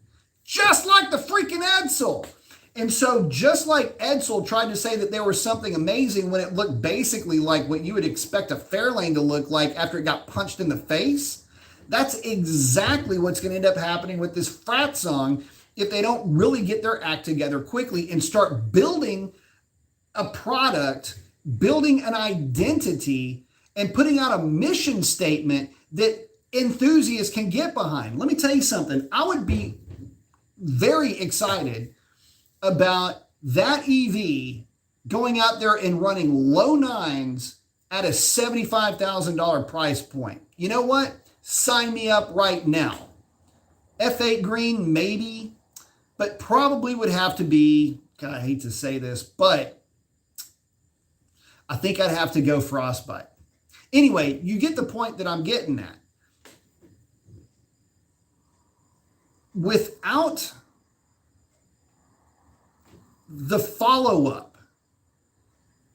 Just like the freaking EDSEL. And so just like EDSEL tried to say that there was something amazing when it looked basically like what you would expect a Fairlane to look like after it got punched in the face, that's exactly what's going to end up happening with this frat song if they don't really get their act together quickly and start building a product, building an identity, and putting out a mission statement that enthusiasts can get behind. Let me tell you something. I would be very excited about that EV going out there and running low nines at a $75,000 price point. You know what? Sign me up right now. F8 green, maybe, but probably would have to be, God, I hate to say this, but I think I'd have to go Frostbite. Anyway, you get the point that I'm getting at. Without the follow-up,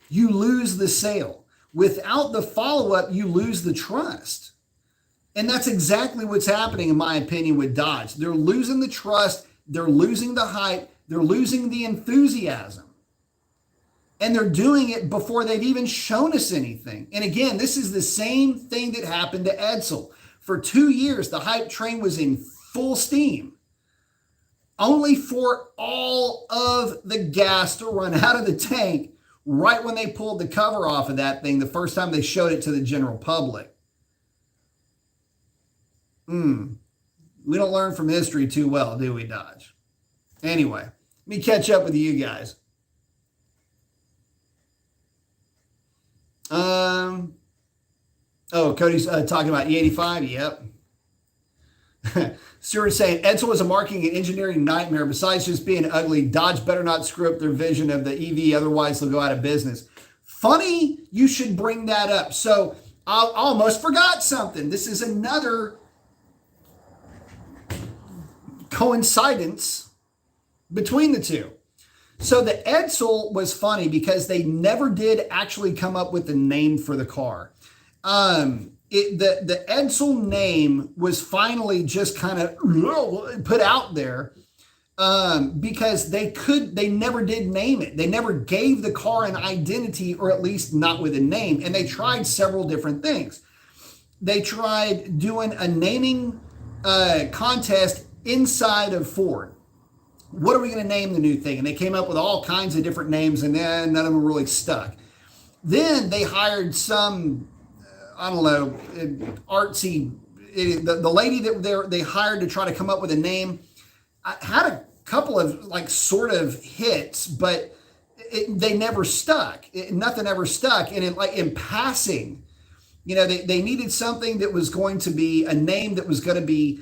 you lose the sale. Without the follow-up, you lose the trust. And that's exactly what's happening, in my opinion, with Dodge. They're losing the trust. They're losing the hype. They're losing the enthusiasm. And they're doing it before they've even shown us anything. And again, this is the same thing that happened to EDSEL. For 2 years, the hype train was in full steam, only for all of the gas to run out of the tank right when they pulled the cover off of that thing the first time they showed it to the general public. We don't learn from history too well, do we, Dodge? Anyway, let me catch up with you guys. Cody's talking about E85. Yep. Stuart's saying EDSEL was a marketing and engineering nightmare. Besides just being ugly, Dodge better not screw up their vision of the EV, otherwise they'll go out of business. Funny you should bring that up. So I almost forgot something. This is another coincidence between the two. So the EDSEL was funny because they never did actually come up with the name for the car. The EDSEL name was finally just kind of put out there because they never did name it. They never gave the car an identity, or at least not with a name. And they tried several different things. They tried doing a naming contest inside of Ford. What are we going to name the new thing? And they came up with all kinds of different names, and then none of them really stuck. Then they hired some, I don't know, artsy, the lady that they hired to try to come up with a name. I had a couple of like sort of hits, but they never stuck. Nothing ever stuck. And in passing, they needed something that was going to be a name that was going to be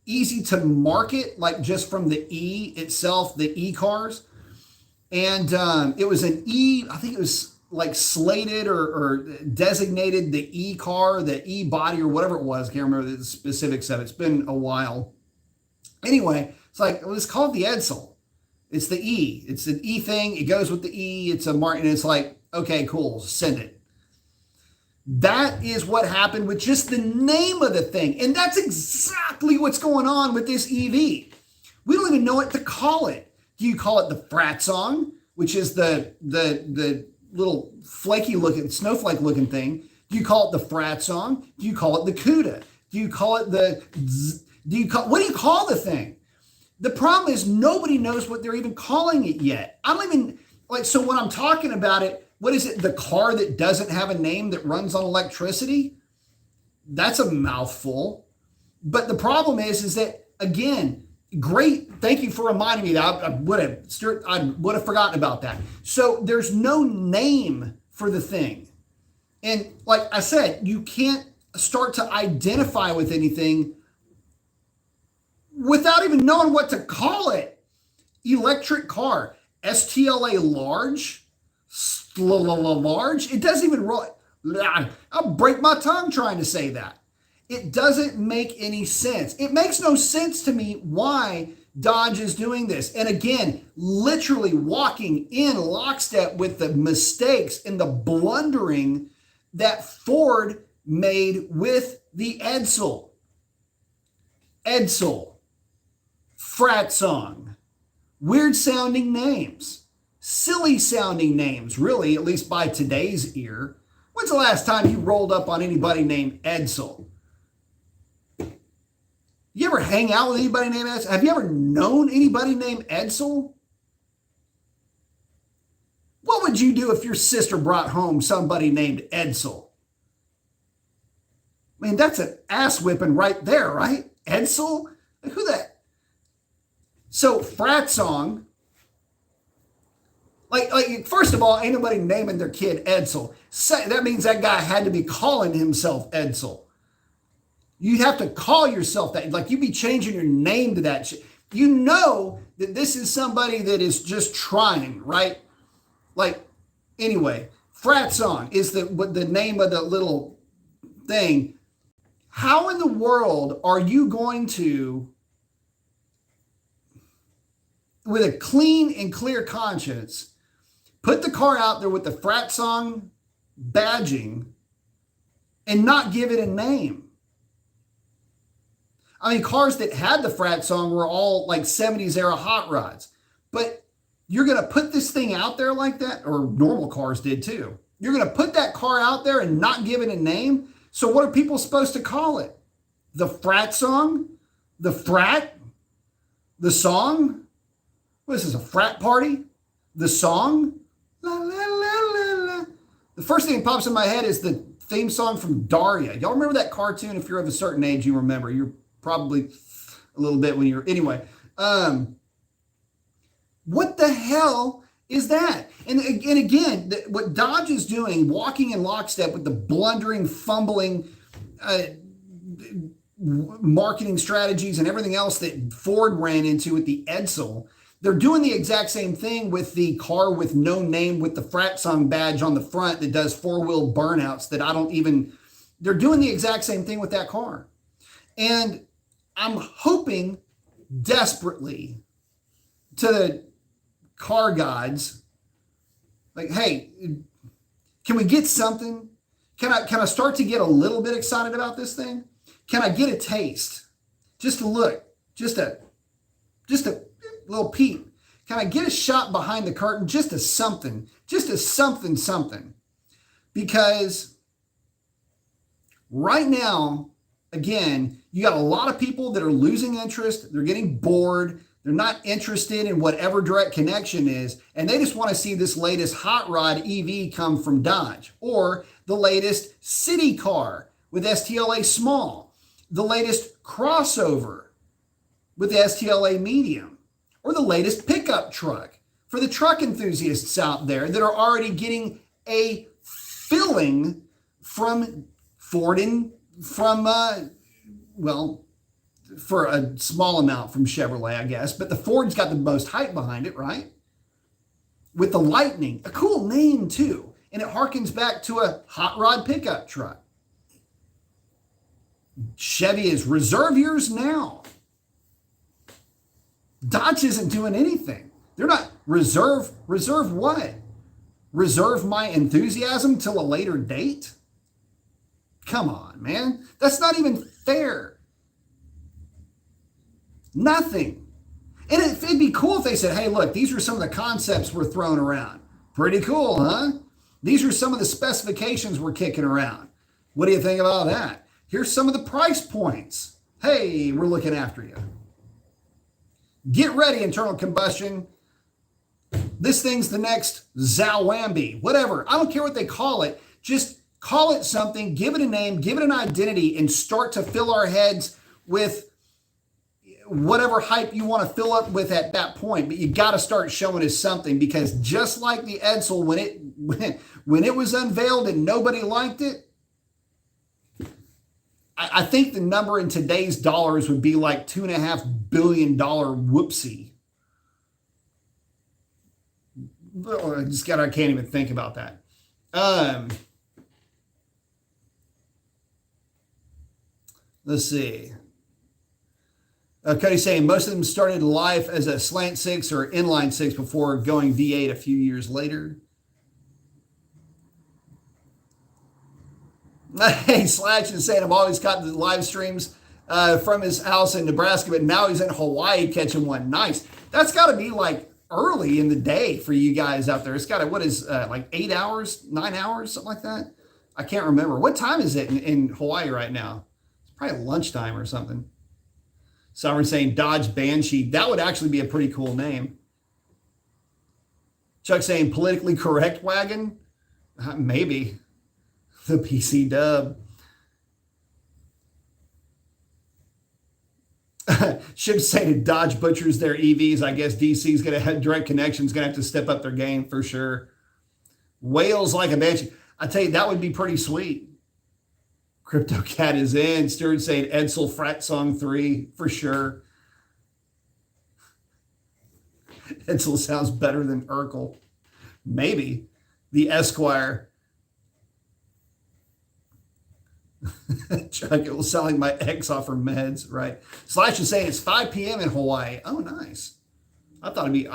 easy to market, like just from the E itself, the E cars. And it was an E, I think it was like slated or designated the E car, the E body, or whatever it was. I can't remember the specifics of it. It's been a while. Anyway, it's like, let's call it the EDSEL. It's the E. It's an E thing. It goes with the E. It's a mark, and it's like, okay, cool, send it. That is what happened with just the name of the thing. And that's exactly what's going on with this EV. We don't even know what to call it. Do you call it the frat song, which is the little flaky looking, snowflake looking thing? Do you call it the frat song? Do you call it the CUDA? Do you call it what do you call the thing? The problem is nobody knows what they're even calling it yet. I don't even, so when I'm talking about it, what is it? The car that doesn't have a name that runs on electricity? That's a mouthful. But the problem is that, again, great. Thank you for reminding me that I would have forgotten about that. So there's no name for the thing. And like I said, you can't start to identify with anything without even knowing what to call it. Electric car, STLA large, large. It doesn't even roll. I'll break my tongue trying to say that. It doesn't make any sense. It makes no sense to me why Dodge is doing this. And again, literally walking in lockstep with the mistakes and the blundering that Ford made with the EDSEL. EDSEL. Frat song. Weird sounding names. Silly sounding names, really, at least by today's ear. When's the last time you rolled up on anybody named EDSEL? You ever hang out with anybody named EDSEL? Have you ever known anybody named EDSEL? What would you do if your sister brought home somebody named EDSEL? I mean, that's an ass whipping right there, right? EDSEL? Like, who the... So, frat song, like first of all, ain't nobody naming their kid EDSEL. That means that guy had to be calling himself EDSEL. You'd have to call yourself that. Like, you'd be changing your name to that shit. You know that this is somebody that is just trying, right? Like, anyway, frat song is the name of the little thing. How in the world are you going to, with a clean and clear conscience, put the car out there with the frat song badging and not give it a name? I mean, cars that had the frat song were all like 70s era hot rods. But you're going to put this thing out there like that, or normal cars did too. You're going to put that car out there and not give it a name? So what are people supposed to call it? The frat song? The frat? The song? What is this, a frat party? The song? La, la, la, la, la. The first thing that pops in my head is the theme song from Daria. Y'all remember that cartoon? If you're of a certain age, you remember. You're probably a little bit when you're... Anyway. What the hell is that? And again, what Dodge is doing, walking in lockstep with the blundering, fumbling marketing strategies and everything else that Ford ran into with the EDSEL, they're doing the exact same thing with the car with no name with the frat song badge on the front that does four-wheel burnouts that I don't even... They're doing the exact same thing with that car. And I'm hoping desperately to the car gods, like, hey, can we get something? Can I start to get a little bit excited about this thing? Can I get a taste? Just a look, just a little peep. Can I get a shot behind the curtain? Just a something. Because right now, again, you got a lot of people that are losing interest. They're getting bored. They're not interested in whatever direct connection is. And they just want to see this latest hot rod EV come from Dodge, or the latest city car with STLA small, the latest crossover with the STLA medium, or the latest pickup truck for the truck enthusiasts out there that are already getting a filling from Ford and from, for a small amount from Chevrolet, I guess. But the Ford's got the most hype behind it, right? With the Lightning, a cool name too. And it harkens back to a hot rod pickup truck. Chevy is reserve yours now. Dodge isn't doing anything. They're not reserve what? Reserve my enthusiasm till a later date? Come on, man. That's not even fair. Nothing. And it'd be cool if they said, hey, look, these are some of the concepts we're throwing around. Pretty cool, huh? These are some of the specifications we're kicking around. What do you think about that? Here's some of the price points. Hey, we're looking after you. Get ready, internal combustion. This thing's the next Zowambi, whatever. I don't care what they call it. Just call it something, give it a name, give it an identity, and start to fill our heads with whatever hype you want to fill up with at that point. But you got to start showing us something, because just like the EDSEL, when it was unveiled and nobody liked it, I think the number in today's dollars would be like $2.5 billion whoopsie. I can't even think about that. Let's see. Cody's saying most of them started life as a slant six or inline six before going V8 a few years later. Hey, Slash is saying I've always got the live streams from his house in Nebraska, but now he's in Hawaii catching one. Nice. That's got to be like early in the day for you guys out there. It's got to, what is like 8 hours, 9 hours, something like that? I can't remember. What time is it in Hawaii right now? It's probably lunchtime or something. Sovereign saying Dodge Banshee. That would actually be a pretty cool name. Chuck saying politically correct wagon. Maybe. The PC dub. Ship's saying Dodge butchers their EVs. I guess DC's going to have direct connections, going to have to step up their game for sure. Whales like a Banshee. I tell you, that would be pretty sweet. Crypto Cat is in. Stuart saying EDSEL Frat Song 3 for sure. EDSEL sounds better than Urkel. Maybe. The Esquire. Chuck, it will sound like my ex offer meds, right? Slash is saying it's 5 p.m. in Hawaii. Oh, nice. I thought it'd be.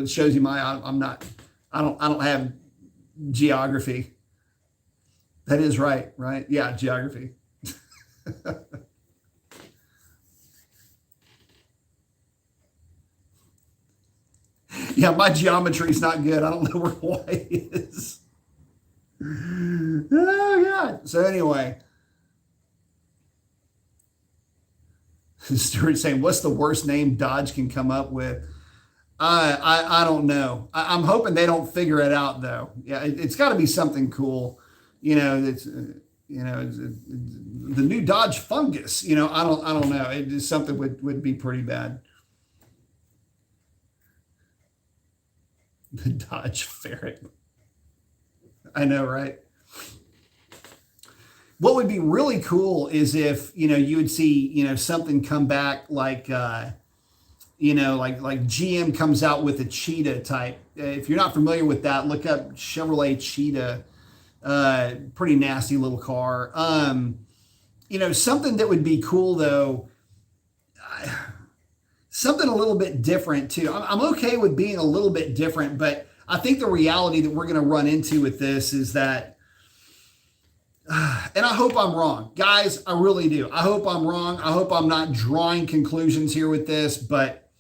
It shows you I'm not. I don't have geography. That is right, right? Yeah, geography. Yeah, my geometry is not good. I don't know where Hawaii is. Oh, God. So anyway. Stuart saying, what's the worst name Dodge can come up with? I don't know. I'm hoping they don't figure it out, though. Yeah, it's got to be something cool. You know, it's the new Dodge Fungus. You know, I don't know. It just something would be pretty bad. The Dodge Ferret. I know, right? What would be really cool is if, you know, you would see, you know, something come back like, you know, like GM comes out with a Cheetah type. If you're not familiar with that, look up Chevrolet Cheetah. Pretty nasty little car. You know, something that would be cool though, something a little bit different too. I'm okay with being a little bit different, but I think the reality that we're going to run into with this is that, and I hope I'm wrong, guys, I really do. I hope I'm wrong. I hope I'm not drawing conclusions here with this, but,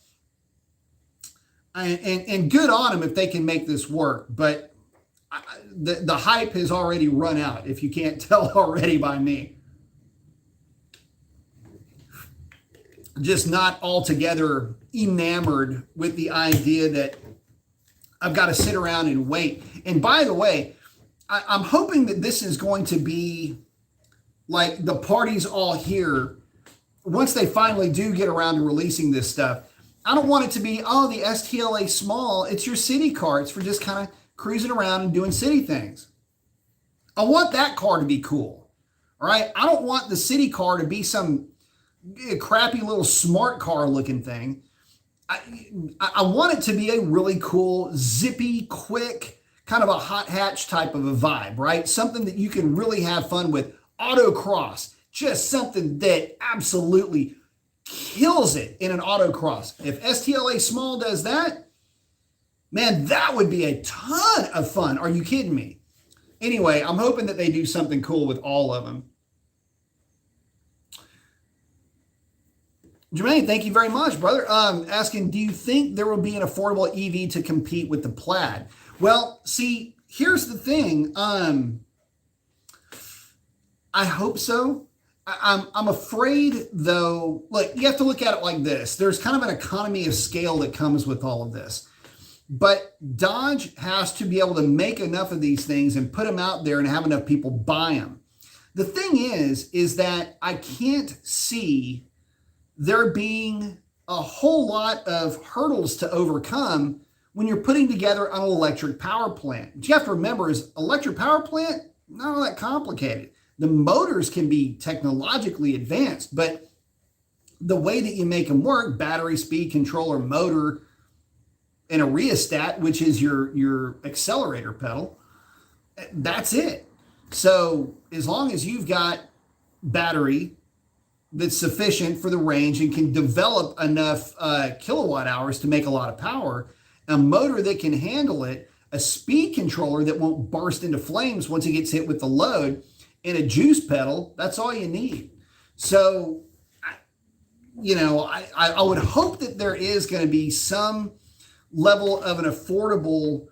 and good on them if they can make this work, but the hype has already run out, if you can't tell already by me. Just not altogether enamored with the idea that I've got to sit around and wait. And by the way, I'm hoping that this is going to be like the party's all here once they finally do get around to releasing this stuff. I don't want it to be, oh, the STLA Small, it's your city car. It's for just kind of cruising around and doing city things. I want that car to be cool. All right. I don't want the city car to be some crappy little smart car looking thing. I want it to be a really cool, zippy, quick, kind of a hot hatch type of a vibe, right? Something that you can really have fun with. Autocross, just something that absolutely kills it in an autocross. If STLA Small does that, man, that would be a ton of fun. Are you kidding me? Anyway, I'm hoping that they do something cool with all of them. Jermaine, thank you very much, brother. Asking, do you think there will be an affordable EV to compete with the Plaid? Well, see, here's the thing. I hope so. I'm afraid, though, look, you have to look at it like this. There's kind of an economy of scale that comes with all of this. But Dodge has to be able to make enough of these things and put them out there and have enough people buy them. The thing is that I can't see there being a whole lot of hurdles to overcome when you're putting together an electric power plant. What you have to remember is electric power plant, not all that complicated. The motors can be technologically advanced, but the way that you make them work, battery, speed controller, motor, and a rheostat, which is your accelerator pedal, that's it. So as long as you've got battery, that's sufficient for the range and can develop enough kilowatt hours to make a lot of power, a motor that can handle it, a speed controller that won't burst into flames once it gets hit with the load, and a juice pedal. That's all you need. So, I would hope that there is going to be some level of an affordable,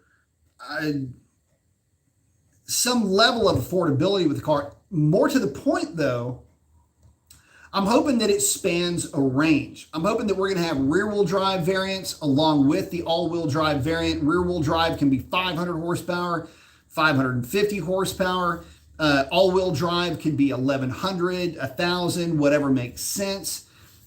some level of affordability with the car. More to the point, though, I'm hoping that it spans a range. I'm hoping that we're going to have rear-wheel drive variants along with the all-wheel drive variant. Rear-wheel drive can be 500 horsepower, 550 horsepower. All-wheel drive can be 1,100, 1,000, whatever makes sense,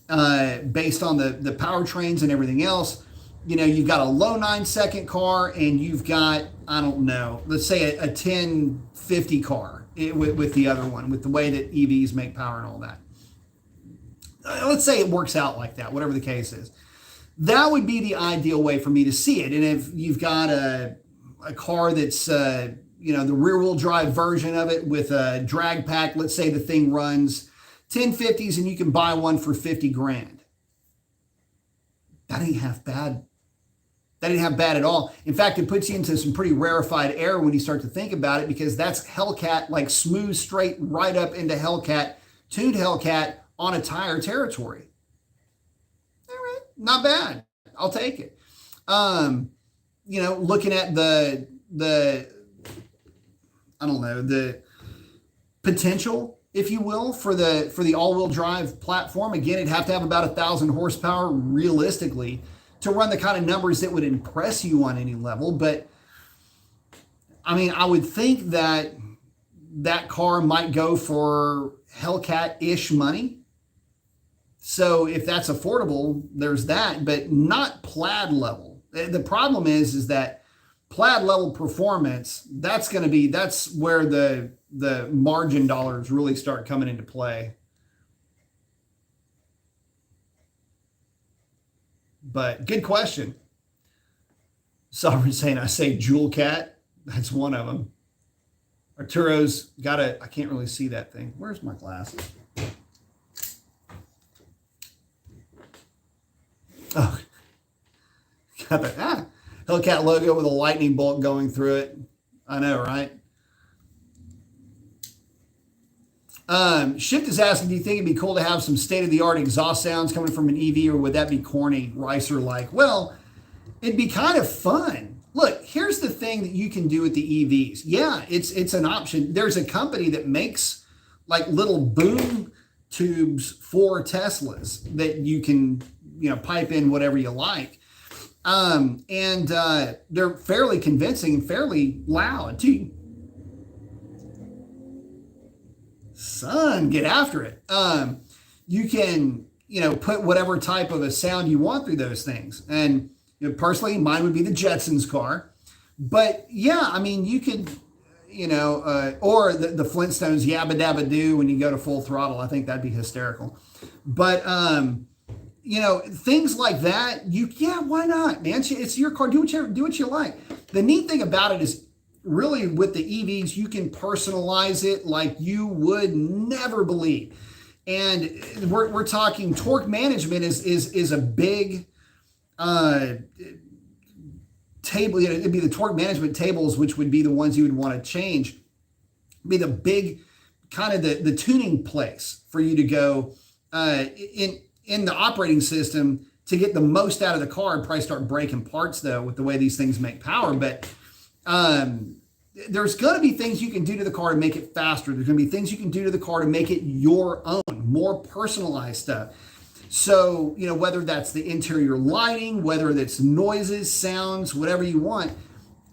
based on the powertrains and everything else. You've got a low 9-second car, and you've got, I don't know, let's say a 1050 car with the other one, with the way that EVs make power and all that. Let's say it works out like that, whatever the case is. That would be the ideal way for me to see it. And if you've got a car that's, the rear-wheel drive version of it with a drag pack, let's say the thing runs 1050s and you can buy one for 50 grand. That ain't half bad. That ain't half bad at all. In fact, it puts you into some pretty rarefied air when you start to think about it, because that's Hellcat, like smooth, straight, right up into Hellcat, tuned Hellcat, on a tire territory. All right, not bad. I'll take it. Looking at the I don't know, the potential, if you will, for the all-wheel drive platform. Again, it'd have to have about 1,000 horsepower realistically to run the kind of numbers that would impress you on any level. But I mean, I would think that car might go for Hellcat-ish money. So if that's affordable, there's that, but not Plaid level. The problem is that Plaid level performance, that's where the margin dollars really start coming into play. But good question. Sovereign saying, I say Jewel Cat. That's one of them. Arturo's I can't really see that thing. Where's my glasses? Oh, got that Hellcat logo with a lightning bolt going through it. I know, right? Shift is asking, do you think it'd be cool to have some state-of-the-art exhaust sounds coming from an EV, or would that be corny, Ricer-like? Well, it'd be kind of fun. Look, here's the thing that you can do with the EVs. Yeah, it's an option. There's a company that makes like little boom tubes for Teslas that you can pipe in whatever you like. And they're fairly convincing and fairly loud too. Son, get after it. You can, put whatever type of a sound you want through those things. And personally, mine would be the Jetsons car. But yeah, I mean, you could, or the Flintstones Yabba Dabba Doo when you go to full throttle. I think that'd be hysterical. But, things like that, why not, man? It's your car. Do what you like. The neat thing about it is, really, with the EVs, you can personalize it like you would never believe. And we're talking torque management is a big table. It'd be the torque management tables, which would be the ones you would want to change. It'd be the big kind of the tuning place for you to go in the operating system to get the most out of the car. And probably start breaking parts though with the way these things make power. But there's going to be things you can do to the car to make it faster. There's going to be things you can do to the car to make it your own, more personalized stuff. So, whether that's the interior lighting, whether that's noises, sounds, whatever you want,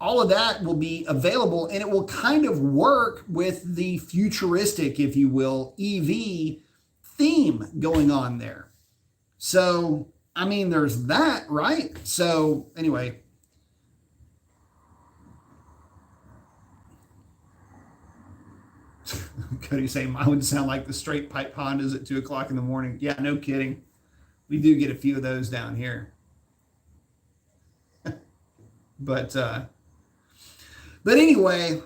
all of that will be available, and it will kind of work with the futuristic, if you will, EV theme going on there. So, I mean, there's that, right? So, anyway. Cody saying mine would sound like the straight pipe Hondas at 2 o'clock in the morning. Yeah, no kidding. We do get a few of those down here. But anyway,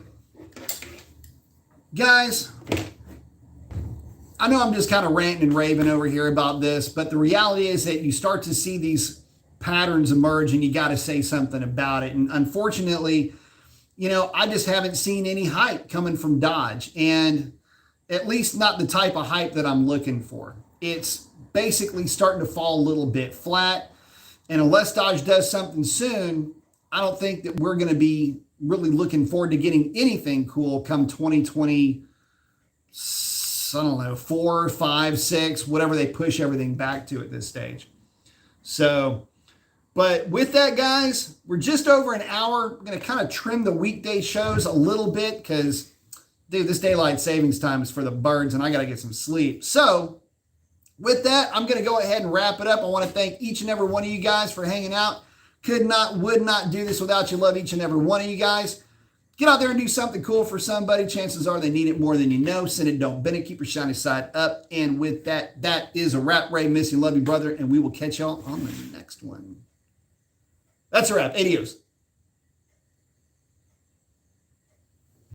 guys, I know I'm just kind of ranting and raving over here about this, but the reality is that you start to see these patterns emerge and you got to say something about it. And unfortunately, you know, I just haven't seen any hype coming from Dodge, and at least not the type of hype that I'm looking for. It's basically starting to fall a little bit flat. And unless Dodge does something soon, I don't think that we're going to be really looking forward to getting anything cool come 2020. I don't know, 4, 5, 6, whatever they push everything back to at this stage. So, but with that, guys, we're just over an hour. I'm going to kind of trim the weekday shows a little bit because, dude, this daylight savings time is for the birds and I got to get some sleep. So, with that, I'm going to go ahead and wrap it up. I want to thank each and every one of you guys for hanging out. Could not, would not do this without you. Love each and every one of you guys. Get out there and do something cool for somebody. Chances are they need it more than you know. Send it, don't bend it. Keep your shiny side up. And with that, that is a wrap. Ray, miss you, love you, brother. And we will catch y'all on the next one. That's a wrap. Adios.